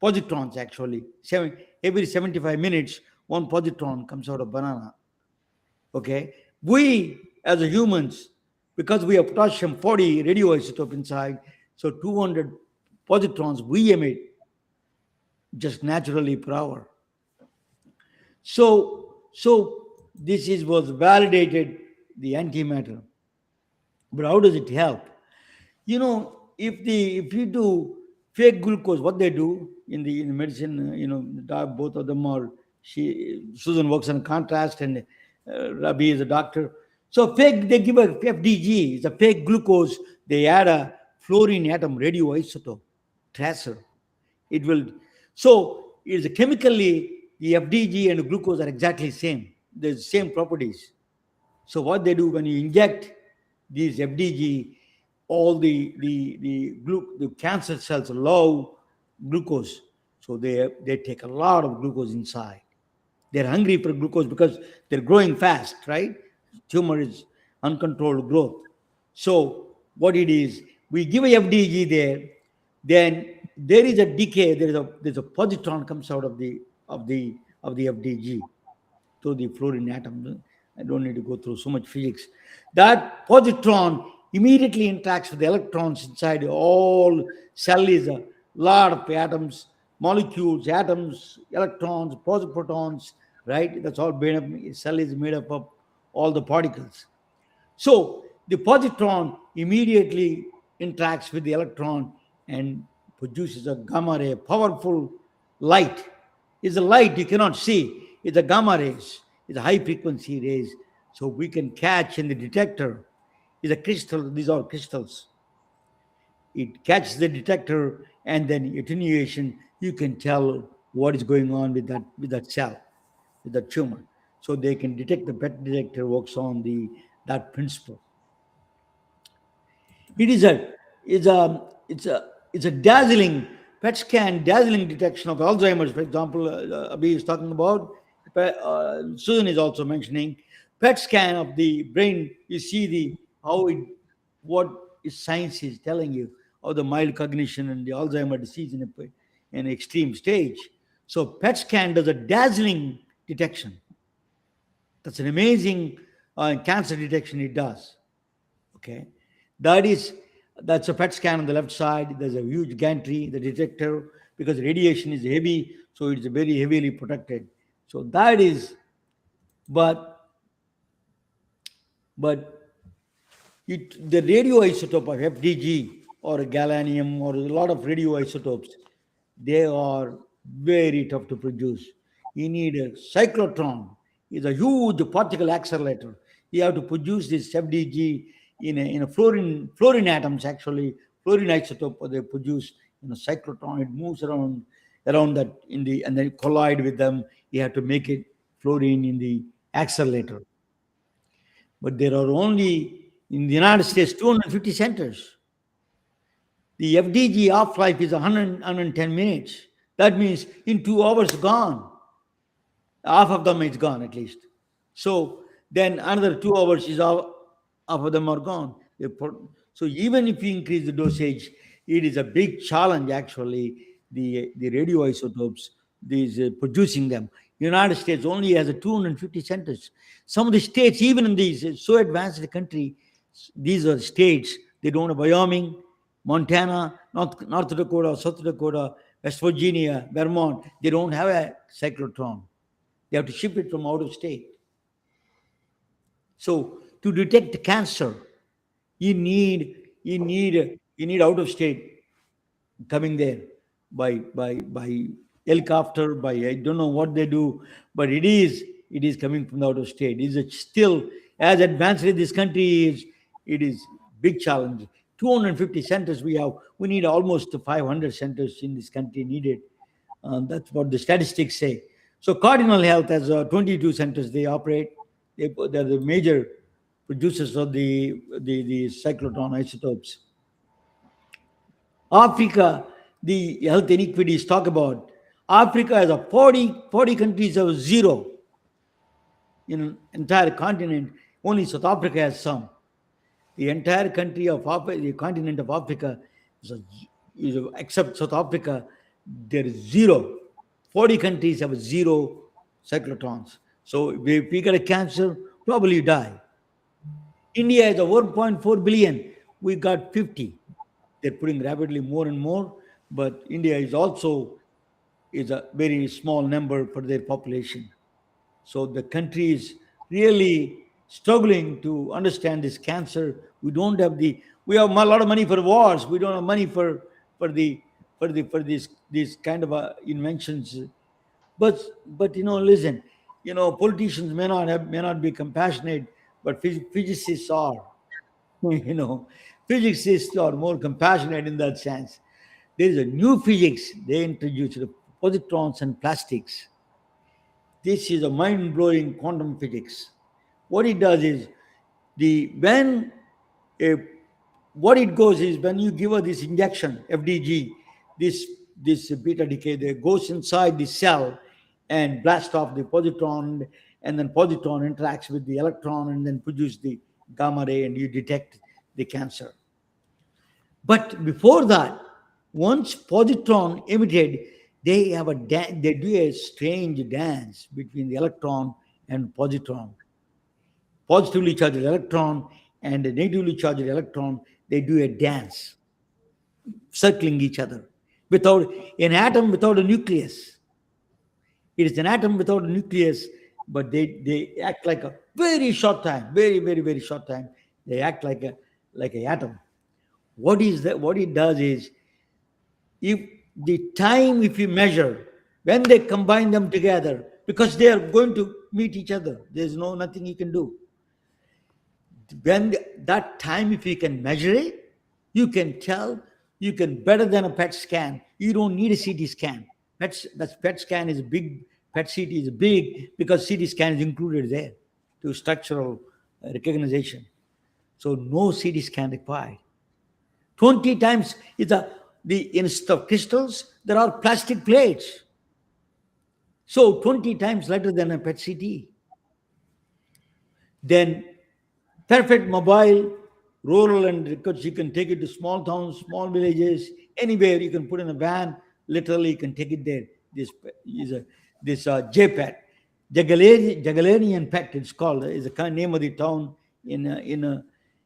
Speaker 3: positrons actually. Every 75 minutes, one positron comes out of banana. Okay, we as a humans, because we have potassium 40 radioisotope inside, so 200 positrons we emit just naturally per hour. So this was validated the antimatter. But how does it help? If you do fake glucose, what they do in medicine, both of them are. Susan works on contrast, and Rabi is a doctor. So they give a FDG, it's a fake glucose. They add a fluorine atom radioisotope tracer. It will. So it's chemically the FDG and the glucose are exactly same. There's the same properties. So what they do when you inject these FDG, all the cancer cells love glucose, so they take a lot of glucose inside. They're hungry for glucose because they're growing fast, right? Tumor is uncontrolled growth. So what it is, we give a FDG there, then there is a decay. There's a positron comes out of the FDG to the fluorine atom. I don't need to go through so much physics. That positron immediately interacts with the electrons inside. All cell is a lot of atoms, molecules, atoms, electrons, protons, right? That's all made up. Cell is made up of all the particles. So the positron immediately interacts with the electron and produces a gamma ray, powerful light. It's a light you cannot see. It's a gamma rays. It's a high frequency rays. So we can catch in the detector. It's a crystal. These are crystals. It catches the detector, and then attenuation. You can tell what is going on with that cell, with that tumor. So they can detect. The PET detector works on that principle. It is it's a dazzling PET scan, dazzling detection of Alzheimer's, for example. Abhi is talking about. Susan is also mentioning PET scan of the brain. You see the how it what is science is telling you of the mild cognition and the Alzheimer disease in an extreme stage. So PET scan does a dazzling detection. That's an amazing cancer detection it does. Okay, that is that's a PET scan on the left side. There's a huge gantry, the detector, because radiation is heavy, so it's very heavily protected. So that is, but but the radioisotope of FDG or gallium or a lot of radioisotopes, they are very tough to produce. You need a cyclotron. It's a huge particle accelerator. You have to produce this FDG in a fluorine atoms actually fluorine isotope they produce in a cyclotron. It moves around that in the and then collide with them. You have to make it fluorine in the accelerator. But there are only in the United States 250 centers. The FDG half life is 110 minutes. That means in 2 hours gone. Half of them is gone at least. So then another 2 hours is half of them are gone. So even if you increase the dosage, it is a big challenge actually. The radioisotopes, these producing them. United States only has a 250 centers. Some of the states, even in these so advanced country, these are states they don't have Wyoming, Montana, North Dakota, South Dakota, West Virginia, Vermont. They don't have a cyclotron. They have to ship it from out of state. So to detect cancer, you need out of state coming there by helicopter, by I don't know what they do, but it is coming from the out of state. Is it still as advanced as this country is? It is big challenge. 250 centers we have. We need almost 500 centers in this country needed. That's what the statistics say. So Cardinal Health has 22 centers they operate. They're the major producers of the cyclotron isotopes. Africa, the health inequities talk about. Africa has a 40 countries have zero in an entire continent. Only South Africa has some. The entire country of Africa, the continent of Africa, except South Africa, there is zero. 40 countries have zero cyclotrons. So if we get a cancer, probably you die. India is a 1.4 billion. We got 50. They're putting rapidly more and more, but India is a very small number for their population. So the country is really struggling to understand this cancer. We have a lot of money for wars. We don't have money for these kind of inventions. But listen, politicians may not be compassionate, but physicists are. you know, Physicists are more compassionate in that sense. There is a new physics they introduced, positrons and plastics. This is a mind-blowing quantum physics. What it does is the when a, what it goes is when you give her this injection FDG, this beta decay that goes inside the cell and blast off the positron, and then positron interacts with the electron and then produce the gamma ray, and you detect the cancer. But before that, once positron emitted, they do a strange dance between the electron and positron. Positively charged electron and a negatively charged electron, they do a dance, circling each other. Without an atom without a nucleus. It is an atom without a nucleus, but they act like a very short time, very, very, very short time. They act like a atom. What is that? What it does is if if you measure when they combine them together, because they are going to meet each other, there's nothing you can do. When that time, if you can measure it, you can tell, you can better than a PET scan. You don't need a CT scan. PET scan is big. PET CT is big because CT scan is included there to structural recognition. So no CT scan required. 20 times is the instead of crystals, there are plastic plates. So 20 times lighter than a PET CT. Then perfect mobile, rural and because you can take it to small towns, small villages, anywhere you can put in a van. Literally, you can take it there. This is a this JPET, Jagalanian Pet. It's called is the kind name of the town in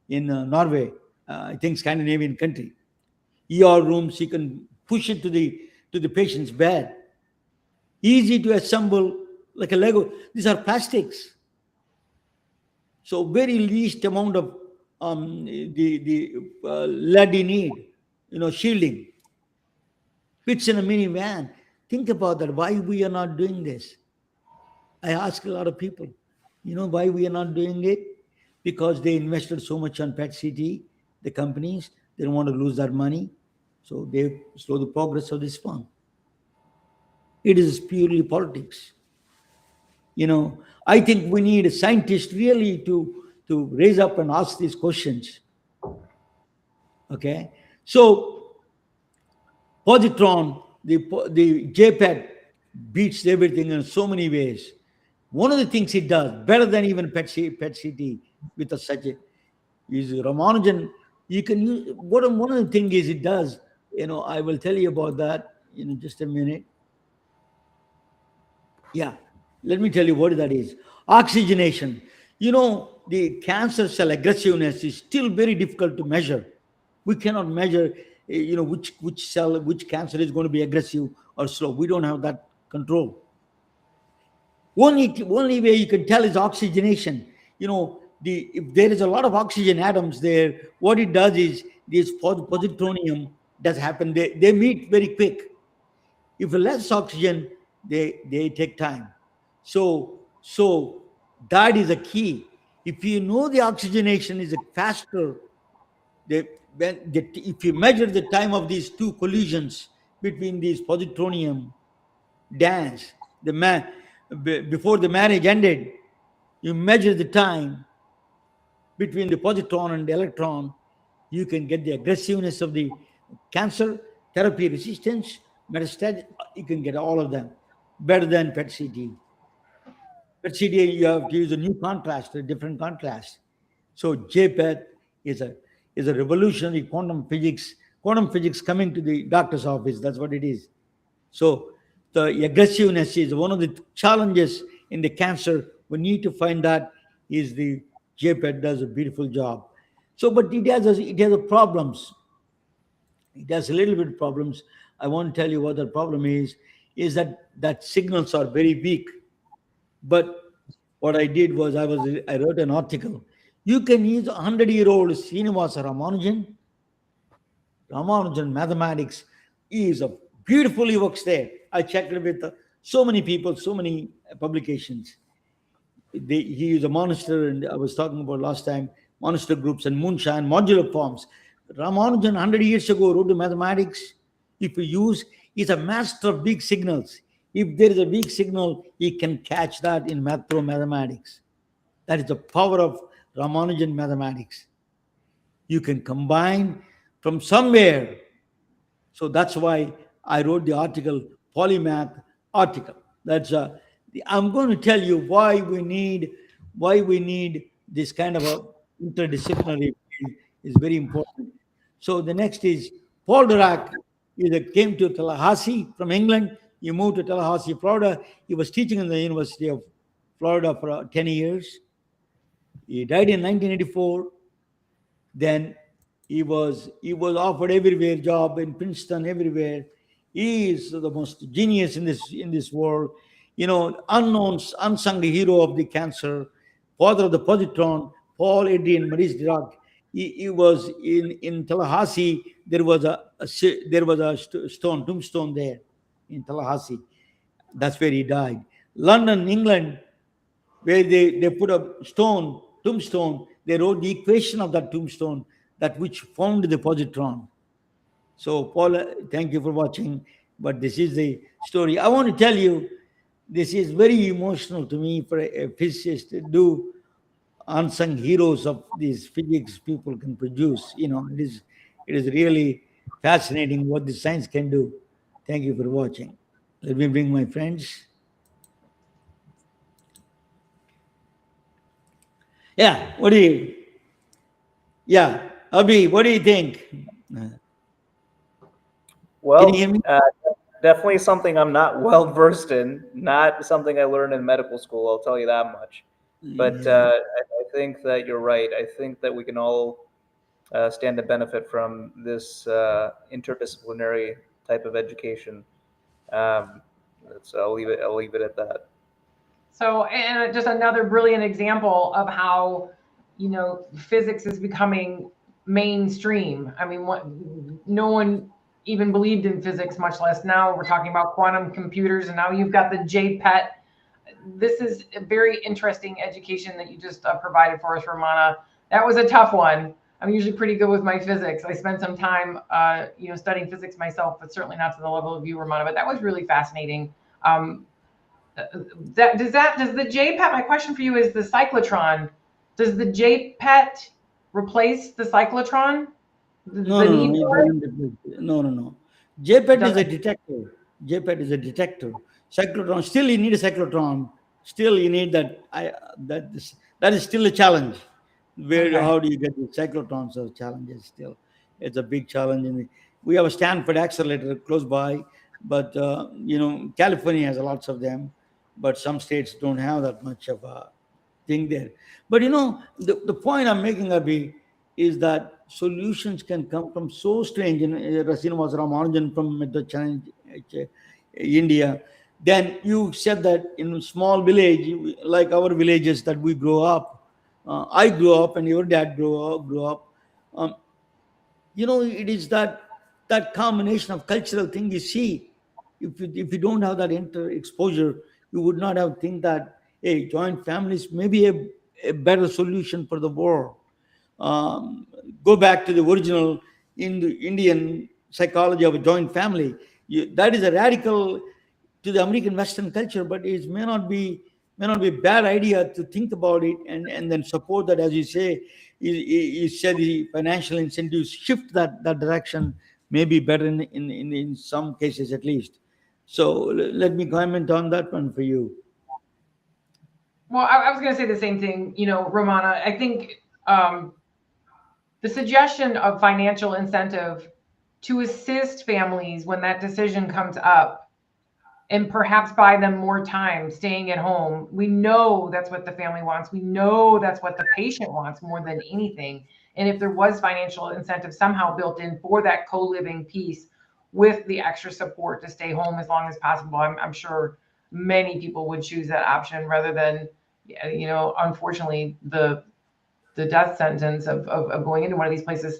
Speaker 3: Norway. I think Scandinavian country. ER rooms. You can push it to the patient's bed. Easy to assemble like a Lego. These are plastics. So very least amount of the lead you need, shielding. Fits in a minivan. Think about that. Why we are not doing this? I ask a lot of people, why we are not doing it? Because they invested so much on PET CT, the companies, they don't want to lose that money. So they slow the progress of this fund. It is purely politics. I think we need scientists really to raise up and ask these questions. Okay, so positron, the JPEG beats everything in so many ways. One of the things it does better than even PET CT with such a is Ramanujan. You can use one of the things is it does. I will tell you about that in just a minute. Yeah, let me tell you what that is. Oxygenation. The cancer cell aggressiveness is still very difficult to measure. We cannot measure, which cell, which cancer is going to be aggressive or slow. We don't have that control. Only way you can tell is oxygenation. If there is a lot of oxygen atoms there, what it does is this positronium does happen. They meet very quick. If less oxygen, they take time. So that is a key. If you know the oxygenation is faster, if you measure the time of these two collisions between these positronium dance, before the marriage ended, you measure the time between the positron and the electron, you can get the aggressiveness of the cancer, therapy resistance, metastatic, you can get all of them better than PET CT. PET CT, you have to use a new contrast, a different contrast. So JPET is a revolutionary quantum physics coming to the doctor's office. That's what it is. So the aggressiveness is one of the challenges in the cancer. We need to find that is the JPET does a beautiful job. So, but it has problems. It has a little bit of problems. I won't tell you what the problem is that signals are very weak. But what I did was I wrote an article. You can use 100-year-old Srinivasa Ramanujan mathematics is a beautifully works there. I checked it with so many people, so many publications. He is a monster, and I was talking about last time, monster groups and moonshine modular forms. Ramanujan 100 years ago wrote the mathematics. If you use, he's a master of big signals. If there is a weak signal, he can catch that in mathematics. That is the power of Ramanujan mathematics. You can combine from somewhere. So that's why I wrote the article, polymath article. I'm going to tell you why we need this kind of a interdisciplinary field is very important. So the next is Paul Dirac. He came to Tallahassee from England. He moved to Tallahassee, Florida. He was teaching in the University of Florida for 10 years. He died in 1984. Then he was offered everywhere job in Princeton, everywhere. He is the most genius in this world. Unsung hero of the cancer, father of the positron, Paul Adrian Maurice Dirac. He was in Tallahassee. There was a tombstone there in Tallahassee. That's where he died. London, England, where they put a tombstone, they wrote the equation of that tombstone, that which formed the positron. So, Paul, thank you for watching. But this is the story. I want to tell you, this is very emotional to me for a physicist to do unsung heroes of these physics people can produce. It is really fascinating what the science can do. Thank you for watching. Let me bring my friends. Yeah. Yeah. Abhi, what do you think? Can you hear
Speaker 5: Well,
Speaker 3: me?
Speaker 5: definitely something I'm not well versed in, not something I learned in medical school, I'll tell you that much. But
Speaker 3: Yeah.
Speaker 5: I think that you're right. I think that we can all stand to benefit from this interdisciplinary type of education. Um, so I'll leave it at that.
Speaker 4: So, and just another brilliant example of how, physics is becoming mainstream. I mean, no one even believed in physics, much less now. We're talking about quantum computers, and now you've got the JPET. This is a very interesting education that you just provided for us, Romana. That was a tough one. I'm usually pretty good with my physics. I spent some time, studying physics myself, but certainly not to the level of you, Romana. But that was really fascinating. Um, does the JPET? My question for you is the cyclotron. Does the JPET replace the cyclotron?
Speaker 3: No,
Speaker 4: The
Speaker 3: no,
Speaker 4: need
Speaker 3: no, it
Speaker 4: for it?
Speaker 3: doesn't. No, no, no.
Speaker 4: It
Speaker 3: JPET is a
Speaker 4: doesn't.
Speaker 3: detector. JPET is a detector. Cyclotron, still you need a cyclotron. Still you need that. That is still a challenge. Where
Speaker 4: Okay.
Speaker 3: how do you get the cyclotrons? Are challenges still. It's a big challenge. We have a Stanford accelerator close by, but California has lots of them, but some states don't have that much of a thing there. But the point I'm making, Abhi, is that solutions can come from so strange. Rasina was Ramanujan from Challenge, India. Then you said that in a small village, like our villages that we grow up, I grew up, and your dad grew up. Um, it is that combination of cultural thing you see. If you don't have that inter exposure, you would not have think that, hey, joint families may be a better solution for the world. um, Go back to the original Indian psychology of a joint family. That is a radical to the American Western culture, but it may not be a bad idea to think about it, and then support that, as you say. You said the financial incentives shift that direction, may be better in some cases at least. So let me comment on that one for you.
Speaker 4: Well, I was going to say the same thing, Romana. I think the suggestion of financial incentive to assist families when that decision comes up and perhaps buy them more time staying at home. We know that's what the family wants. We know that's what the patient wants more than anything. And if there was financial incentive somehow built in for that co-living piece with the extra support to stay home as long as possible, I'm sure many people would choose that option rather than, unfortunately, the death sentence of going into one of these places.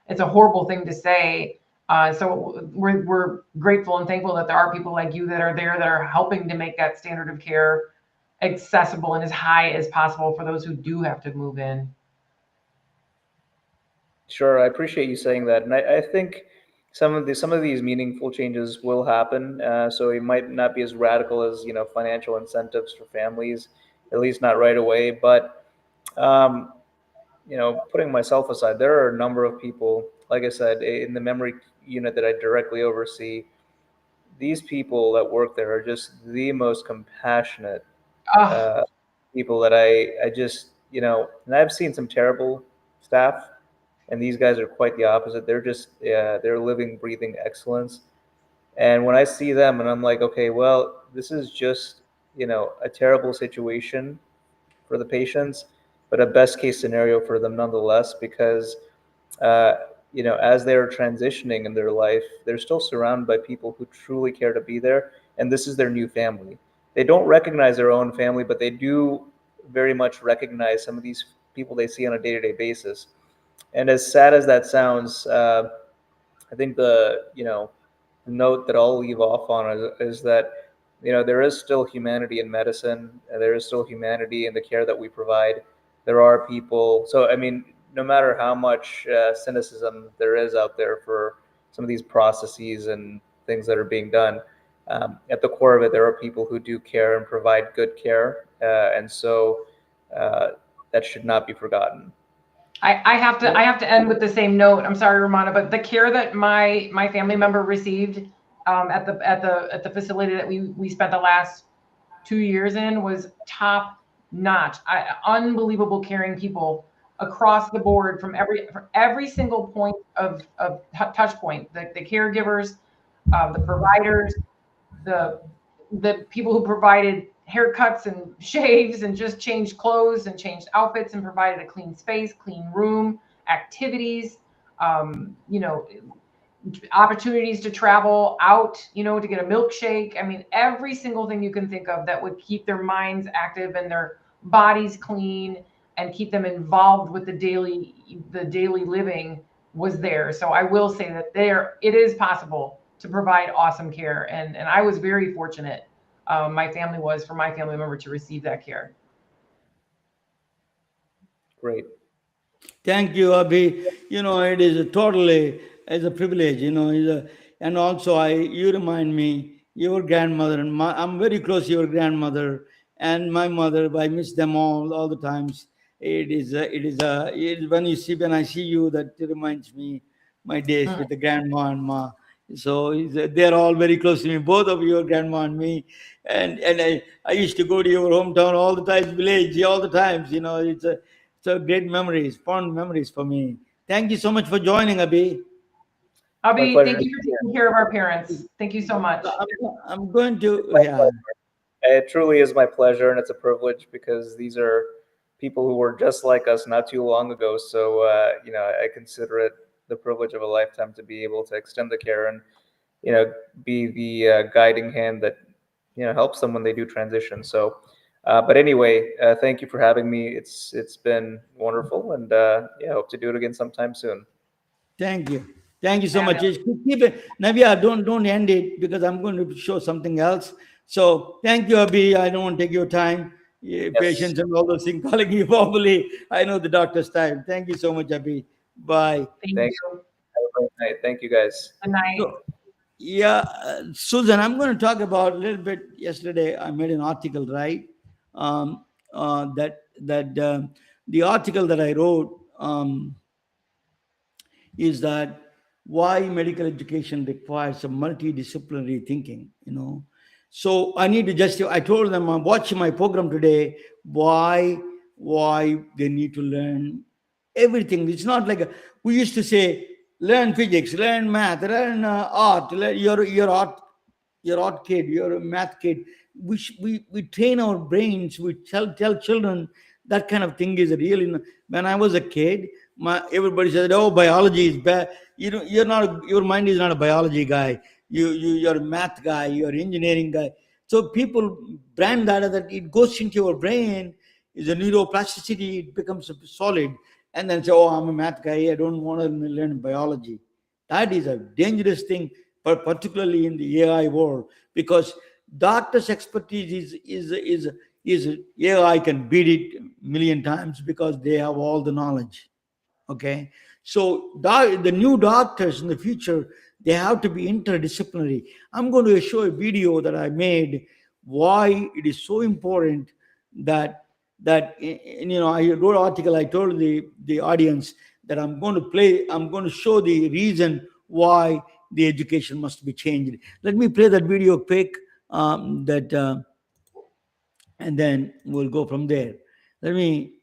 Speaker 4: It's a horrible thing to say. So we're grateful and thankful that there are people like you that are there that are helping to make that standard of care accessible and as high as possible for those who do have to move in.
Speaker 5: Sure, I appreciate you saying that, and I think some of these meaningful changes will happen. So it might not be as radical as financial incentives for families, at least not right away. But um, putting myself aside, there are a number of people, like I said, in the memory unit that I directly oversee. These people that work there are just the most compassionate
Speaker 4: Oh,
Speaker 5: uh, people that I just and I've seen some terrible staff, and these guys are quite the opposite. They're just they're living, breathing excellence. And when I see them, and I'm like, okay, well, this is just a terrible situation for the patients, but a best case scenario for them nonetheless, because uh, as they're transitioning in their life, they're still surrounded by people who truly care to be there, and this is their new family. They don't recognize their own family, but they do very much recognize some of these people they see on a day-to-day basis. And as sad as that sounds, I think the note that I'll leave off on is that there is still humanity in medicine, and there is still humanity in the care that we provide. There are people. So I mean, no matter how much cynicism there is out there for some of these processes and things that are being done, at the core of it, there are people who do care and provide good care, and so uh, that should not be forgotten.
Speaker 4: I have to end with the same note. I'm sorry, Romana, but the care that my family member received at the facility that we spent the last 2 years in was top notch. Unbelievable caring people across the board from every single point of touch point. The caregivers, the providers, the the people who provided haircuts and shaves and just changed clothes and changed outfits and provided a clean space, clean room, activities, you know, opportunities to travel out, you know, to get a milkshake. I mean, every single thing you can think of that would keep their minds active and their bodies clean and keep them involved with the daily living was there. So I will say that it is possible to provide awesome care. And I was very fortunate. My family was for my family member to receive that care.
Speaker 5: Great.
Speaker 3: Thank you, Abhi. You know, it is totally as a privilege. You know, and also you remind me your grandmother and I'm very close to your grandmother and my mother. I miss them all the times. When I see you, that reminds me my days with the grandma and ma. So they're all very close to me, both of your grandma and me. And I used to go to your hometown all the time, village all the times. You know, it's a great memories, fond memories for me. Thank you so much for joining, Abhi.
Speaker 5: My
Speaker 4: Abhi,
Speaker 5: pleasure.
Speaker 4: thank you for taking care of our parents. Thank you so much.
Speaker 3: I'm going
Speaker 5: It's
Speaker 3: to,
Speaker 5: my
Speaker 3: yeah.
Speaker 5: pleasure. It truly is my pleasure, and it's a privilege because these are people who were just like us not too long ago. So, I consider it the privilege of a lifetime to be able to extend the care and, be the guiding hand that, helps them when they do transition. So, but anyway, thank you for having me. It's been wonderful, and yeah, hope to do it again sometime soon.
Speaker 3: Thank you. Thank you so much.
Speaker 4: And
Speaker 3: Keep it. Navya, don't end it because I'm going to show something else. So thank you, Abhi. I don't want to take your time,
Speaker 5: Yes,
Speaker 3: patience and all those things, calling you probably. I know the doctor's time. Thank you so much, Abhi. Bye.
Speaker 4: thank
Speaker 5: thank
Speaker 4: you.
Speaker 5: Have a great night. Thank you, guys.
Speaker 4: Good night.
Speaker 3: So, yeah, Susan, I'm going to talk about a little bit. Yesterday, I made an article, right? That the article that I wrote is that why medical education requires a multidisciplinary thinking. So I need to I told them I'm watching my program today. Why they need to learn everything. It's not like we used to say learn physics, learn math, learn art, learn your art kid, you're a math kid. We train our brains. We tell children that kind of thing is really. When I was a kid, everybody said, "Oh, biology is bad." You're not. Your mind is not a biology guy. You're a math guy. You're an engineering guy. So people brand that it goes into your brain is a neuroplasticity. It becomes solid, and then say, "Oh, I'm a math guy. I don't want to learn biology." That is a dangerous thing, but particularly in the AI world, because doctors' expertise is AI can beat it a million times because they have all the knowledge. Okay, so the new doctors in the future, they have to be interdisciplinary. I'm going to show a video that I made why it is so important that I wrote an article. I told the audience that I'm going to show the reason why the education must be changed. Let me play that video quick, that and then we'll go from there. Let me.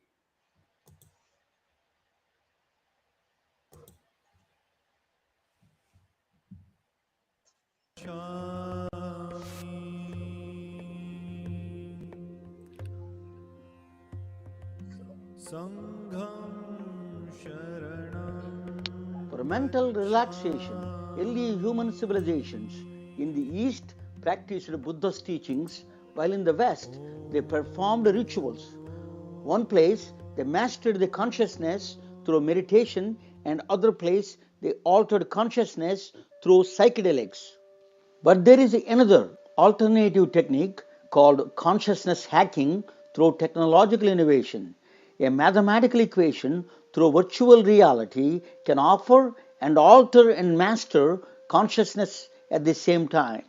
Speaker 3: For mental relaxation, early human civilizations in the East practiced Buddha's teachings, while in the West they performed rituals. One place they mastered the consciousness through meditation, and other place they altered consciousness through psychedelics. But there is another alternative technique called consciousness hacking through technological innovation. A mathematical equation through virtual reality can offer and alter and master consciousness at the same time.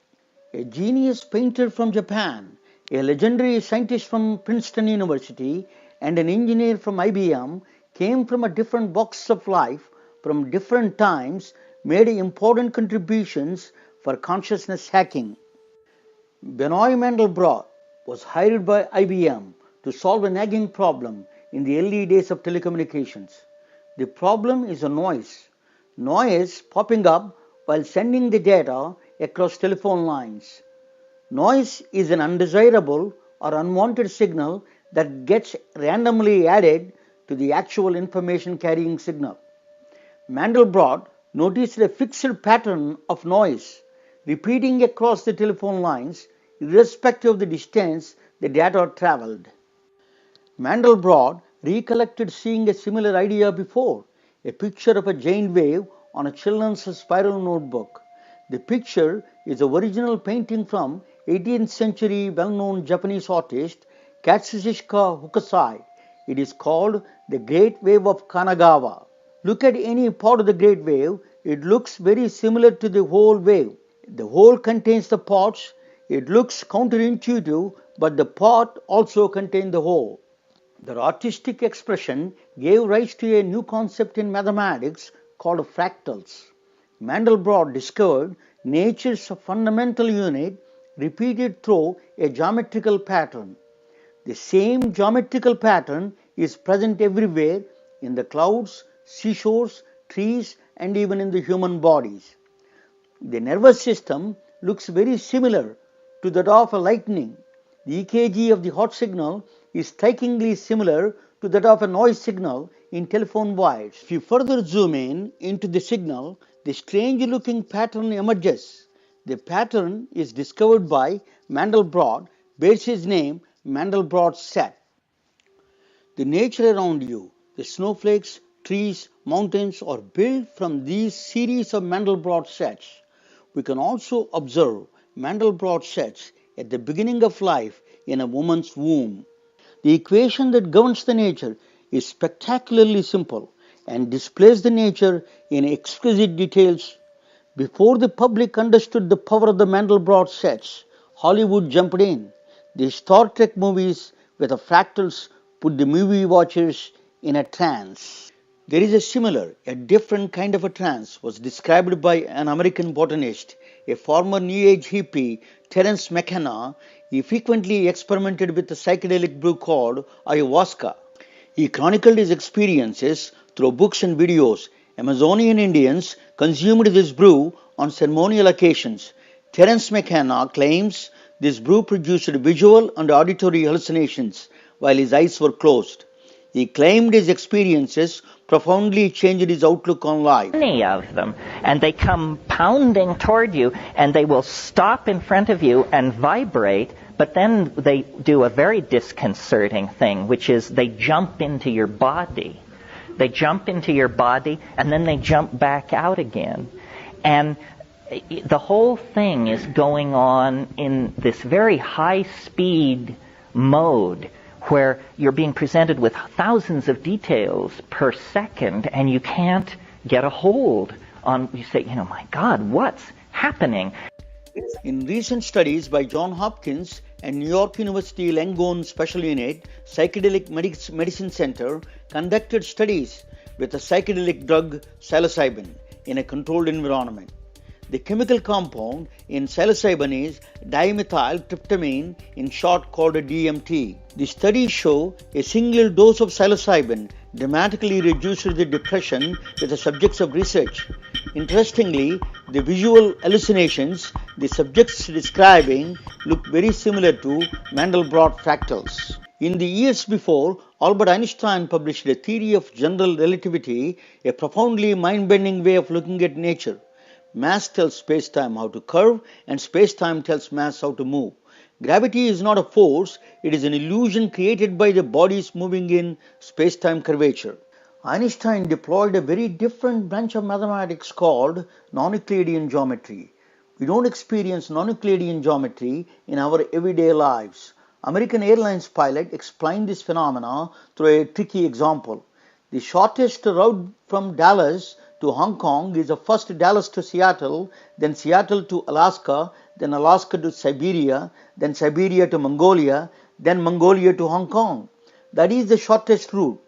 Speaker 3: A genius painter from Japan, a legendary scientist from Princeton University, and an engineer from IBM came from a different walks of life, from different times, made important contributions for consciousness hacking. Benoit Mandelbrot was hired by IBM to solve a nagging problem in the early days of telecommunications. The problem is a noise popping up while sending the data across telephone lines. Noise is an undesirable or unwanted signal that gets randomly added to the actual information carrying signal. Mandelbrot noticed a fixed pattern of noise repeating across the telephone lines irrespective of the distance the data traveled. Mandelbrot recollected seeing a similar idea before, a picture of a giant wave on a children's spiral notebook. The picture is the original painting from 18th century well-known Japanese artist Katsushika Hokusai. It is called the Great Wave of Kanagawa. Look at any part of the Great Wave, it looks very similar to the whole wave. The whole contains the parts. It looks counterintuitive, but the part also contains the whole. The artistic expression gave rise to a new concept in mathematics called fractals. Mandelbrot discovered nature's fundamental unit repeated through a geometrical pattern. The same geometrical pattern is present everywhere in the clouds, seashores, trees, and even in the human bodies. The nervous system looks very similar to that of a lightning. The EKG of the heart signal is strikingly similar to that of a noise signal in telephone wires. If you further zoom in into the signal, the strange looking pattern emerges. The pattern is discovered by Mandelbrot, bears his name Mandelbrot set. The nature around you, the snowflakes, trees, mountains are built from these series of Mandelbrot sets. We can also observe Mandelbrot sets at the beginning of life in a woman's womb. The equation that governs the nature is spectacularly simple and displays the nature in exquisite details. Before the public understood the power of the Mandelbrot sets, Hollywood jumped in. The Star Trek movies with the fractals put the movie watchers in a trance. There is a different kind of a trance was described by an American botanist, a former New Age hippie, Terence McKenna. He frequently experimented with a psychedelic brew called ayahuasca. He chronicled his experiences through books and videos. Amazonian Indians consumed this brew on ceremonial occasions. Terence McKenna claims this brew produced visual and auditory hallucinations while his eyes were closed. He claimed his experiences profoundly changed his outlook on life.
Speaker 6: Many of them, and they come pounding toward you, and they will stop in front of you and vibrate, but then they do a very disconcerting thing, which is they jump into your body. They jump into your body, and then they jump back out again. And the whole thing is going on in this very high-speed mode, where you're being presented with thousands of details per second, and you can't get a hold on, you say, my God, what's happening?
Speaker 3: In recent studies by Johns Hopkins and New York University Langone Special Unit Psychedelic Medicine Center conducted studies with the psychedelic drug psilocybin in a controlled environment. The chemical compound in psilocybin is dimethyltryptamine, in short called a DMT. The studies show a single dose of psilocybin dramatically reduced the depression with the subjects of research. Interestingly, the visual hallucinations the subjects describing look very similar to Mandelbrot fractals. In the years before, Albert Einstein published a theory of general relativity, a profoundly mind-bending way of looking at nature. Mass tells space-time how to curve, and space-time tells mass how to move. Gravity is not a force, it is an illusion created by the bodies moving in space-time curvature. Einstein deployed a very different branch of mathematics called non-Euclidean geometry. We don't experience non-Euclidean geometry in our everyday lives. American Airlines pilot explained this phenomena through a tricky example. The shortest route from Dallas to Hong Kong is first Dallas to Seattle, then Seattle to Alaska, then Alaska to Siberia, then Siberia to Mongolia, then Mongolia to Hong Kong. That is the shortest route.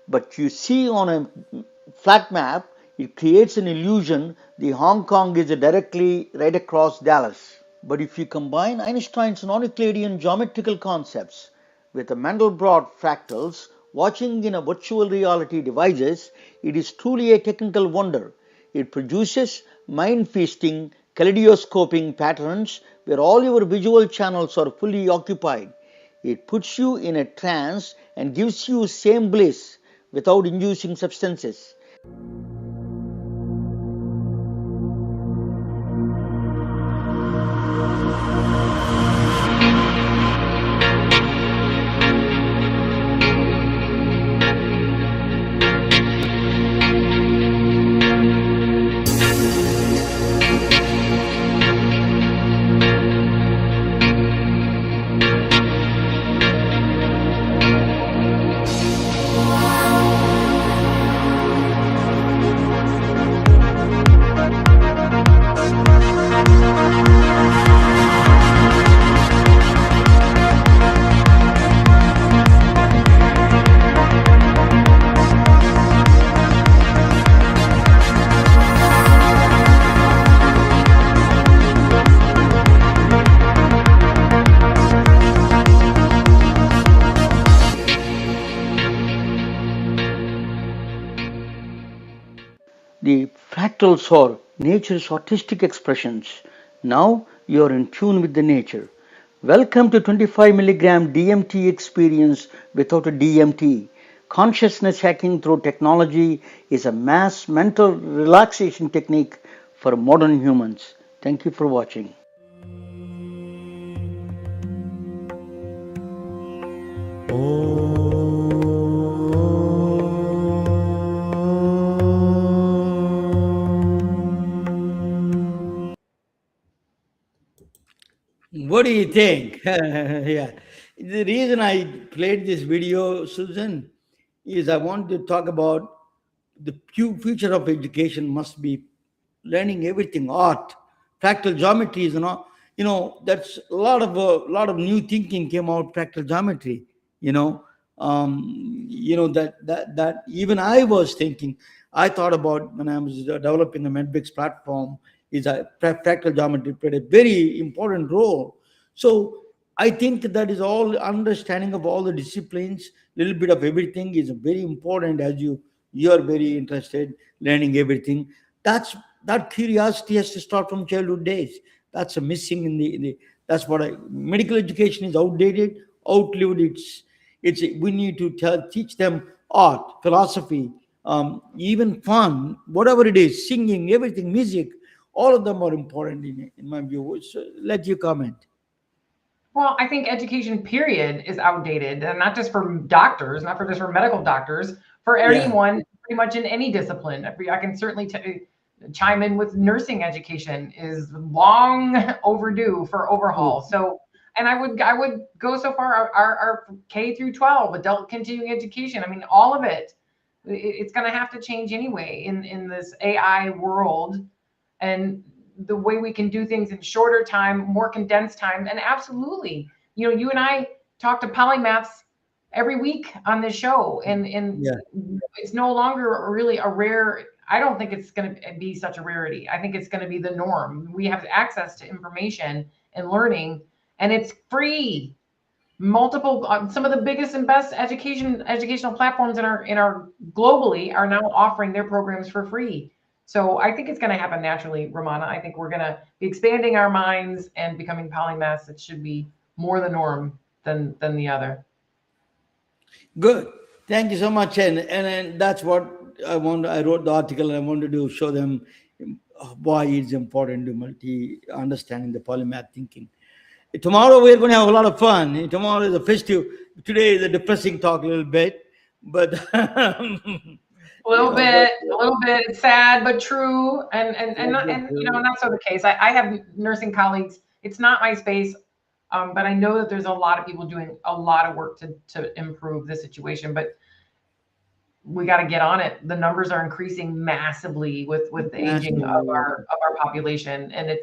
Speaker 3: But you see on a flat map, it creates an illusion the Hong Kong is directly right across Dallas. But if you combine Einstein's non-Euclidean geometrical concepts With the Mandelbrot fractals, watching in a virtual reality devices, it is truly a technical wonder. It produces mind-feasting, kaleidoscoping patterns where all your visual channels are fully occupied. It puts you in a trance and gives you same bliss without inducing substances. The fractals are nature's artistic expressions. Now you are in tune with the nature. Welcome to 25 milligram DMT experience without a DMT. Consciousness hacking through technology is a mass mental relaxation technique for modern humans. Thank you for watching. What do you think? Yeah. The reason I played this video, Susan, is I want to talk about the future of education must be learning everything, art, fractal geometries, that's a lot of new thinking came out, fractal geometry, you know, that even I was thinking, I thought about when I was developing the MedBricks platform, is that fractal geometry played a very important role. So I think that is all understanding of all the disciplines, little bit of everything is very important as you are very interested learning everything. That curiosity has to start from childhood days. That's a missing in the that's what medical education is outdated, outlived it's we need to teach them art, philosophy, even fun, whatever it is, singing, everything, music, all of them are important in my view. So let you comment.
Speaker 4: Well, I think education period is outdated, and not just for doctors, not for just for medical doctors, for
Speaker 3: Yeah.
Speaker 4: anyone, pretty much in any discipline. I can certainly chime in with nursing education is long overdue for overhaul. So, and I would go so far, our K through 12 adult continuing education. I mean, all of it, it's going to have to change anyway in this AI world, and the way we can do things in shorter time, more condensed time. And absolutely, you and I talk to polymaths every week on this show, and
Speaker 3: Yeah.
Speaker 4: it's no longer really a rare. I don't think it's going to be such a rarity. I think it's going to be the norm. We have access to information and learning, and it's free. Multiple, some of the biggest and best educational platforms in our globally are now offering their programs for free. So I think it's going to happen naturally, Ramana. I think we're going to be expanding our minds and becoming polymaths. It should be more the norm than the other.
Speaker 3: Good. Thank you so much. And that's what I wrote the article and I wanted to show them why it's important to understanding the polymath thinking. Tomorrow we're going to have a lot of fun. Tomorrow is a festive. Today is a depressing talk a little bit, but
Speaker 4: A little bit. It's sad but true, and not so the case. I have nursing colleagues. It's not my space, but I know that there's a lot of people doing a lot of work to improve the situation. But we got to get on it. The numbers are increasing massively with the aging of our population, and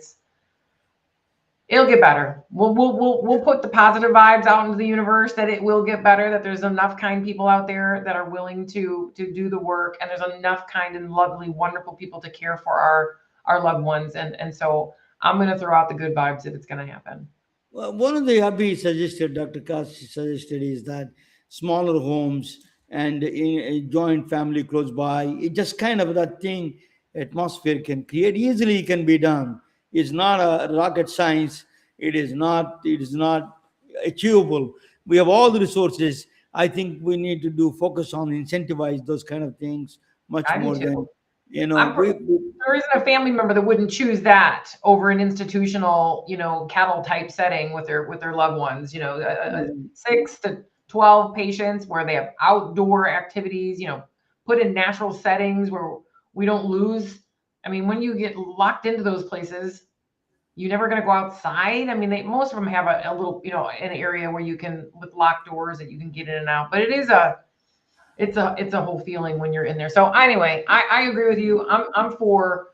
Speaker 4: it'll get better. We'll put the positive vibes out into the universe that it will get better, that there's enough kind people out there that are willing to do the work, and there's enough kind and lovely, wonderful people to care for our loved ones. And so I'm going to throw out the good vibes that it's going to happen.
Speaker 3: Well, one of the Abhi suggested, Dr. Kashi suggested, is that smaller homes and in a joint family close by, it just kind of that thing atmosphere can create easily can be done. It's not a rocket science. It is not achievable. We have all the resources. I think we need to do focus on incentivize those kind of things much
Speaker 4: I do
Speaker 3: more than
Speaker 4: too. There isn't a family member that wouldn't choose that over an institutional, cattle type setting with their loved ones. 6 to 12 patients where they have outdoor activities. Put in natural settings where we don't lose. I mean, when you get locked into those places, you're never going to go outside. I mean, most of them have a little, an area where you can with locked doors that you can get in and out. But it's a whole feeling when you're in there. So anyway, I agree with you. I'm for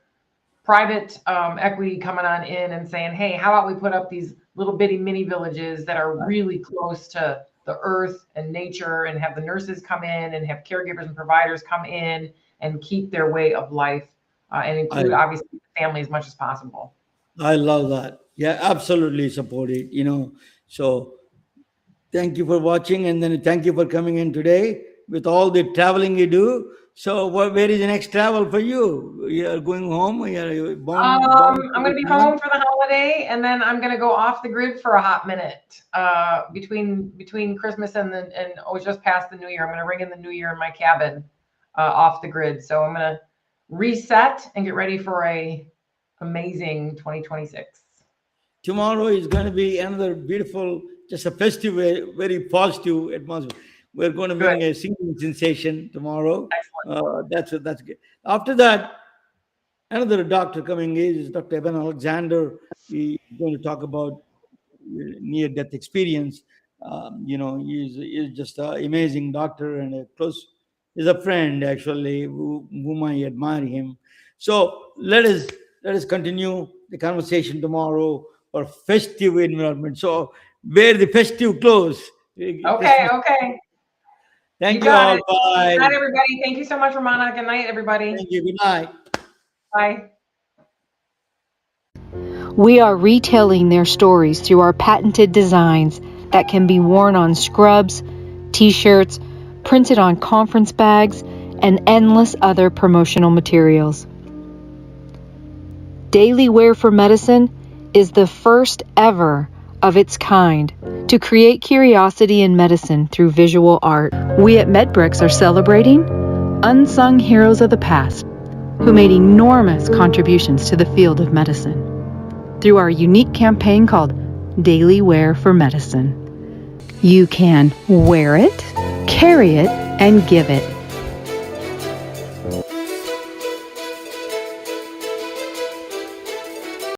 Speaker 4: private equity coming on in and saying, hey, how about we put up these little bitty mini villages that are really close to the earth and nature, and have the nurses come in and have caregivers and providers come in and keep their way of life and include obviously the family as much as possible.
Speaker 3: I love that. Yeah, absolutely support it. So thank you for watching, and then thank you for coming in today with all the traveling you do. So where is the next travel for you? You are going home? You're born
Speaker 4: I'm going to be home for the holiday, and then I'm going to go off the grid for a hot minute between Christmas and just past the New Year. I'm going to ring in the New Year in my cabin off the grid. So I'm going to reset and get ready for a amazing 2026.
Speaker 3: Tomorrow is going to be another beautiful, just a festive, very positive atmosphere. We're going to bring a singing sensation tomorrow. That's good. After that, another doctor coming is Dr. Evan Alexander. He's going to talk about near-death experience. He's just an amazing doctor and he's a friend actually, whom I admire him. So let us continue the conversation tomorrow for festive environment. So wear the festive clothes.
Speaker 4: Okay.
Speaker 3: Thank you all.
Speaker 4: It.
Speaker 3: Bye.
Speaker 4: Good night, everybody. Thank you so much, Ramana. Good night, everybody.
Speaker 3: Thank you. Good night.
Speaker 4: Bye.
Speaker 7: We are retelling their stories through our patented designs that can be worn on scrubs, t-shirts, printed on conference bags, and endless other promotional materials. Daily Wear for Medicine is the first ever of its kind to create curiosity in medicine through visual art. We at MedBricks are celebrating unsung heroes of the past who made enormous contributions to the field of medicine through our unique campaign called Daily Wear for Medicine. You can wear it, carry it, and give it.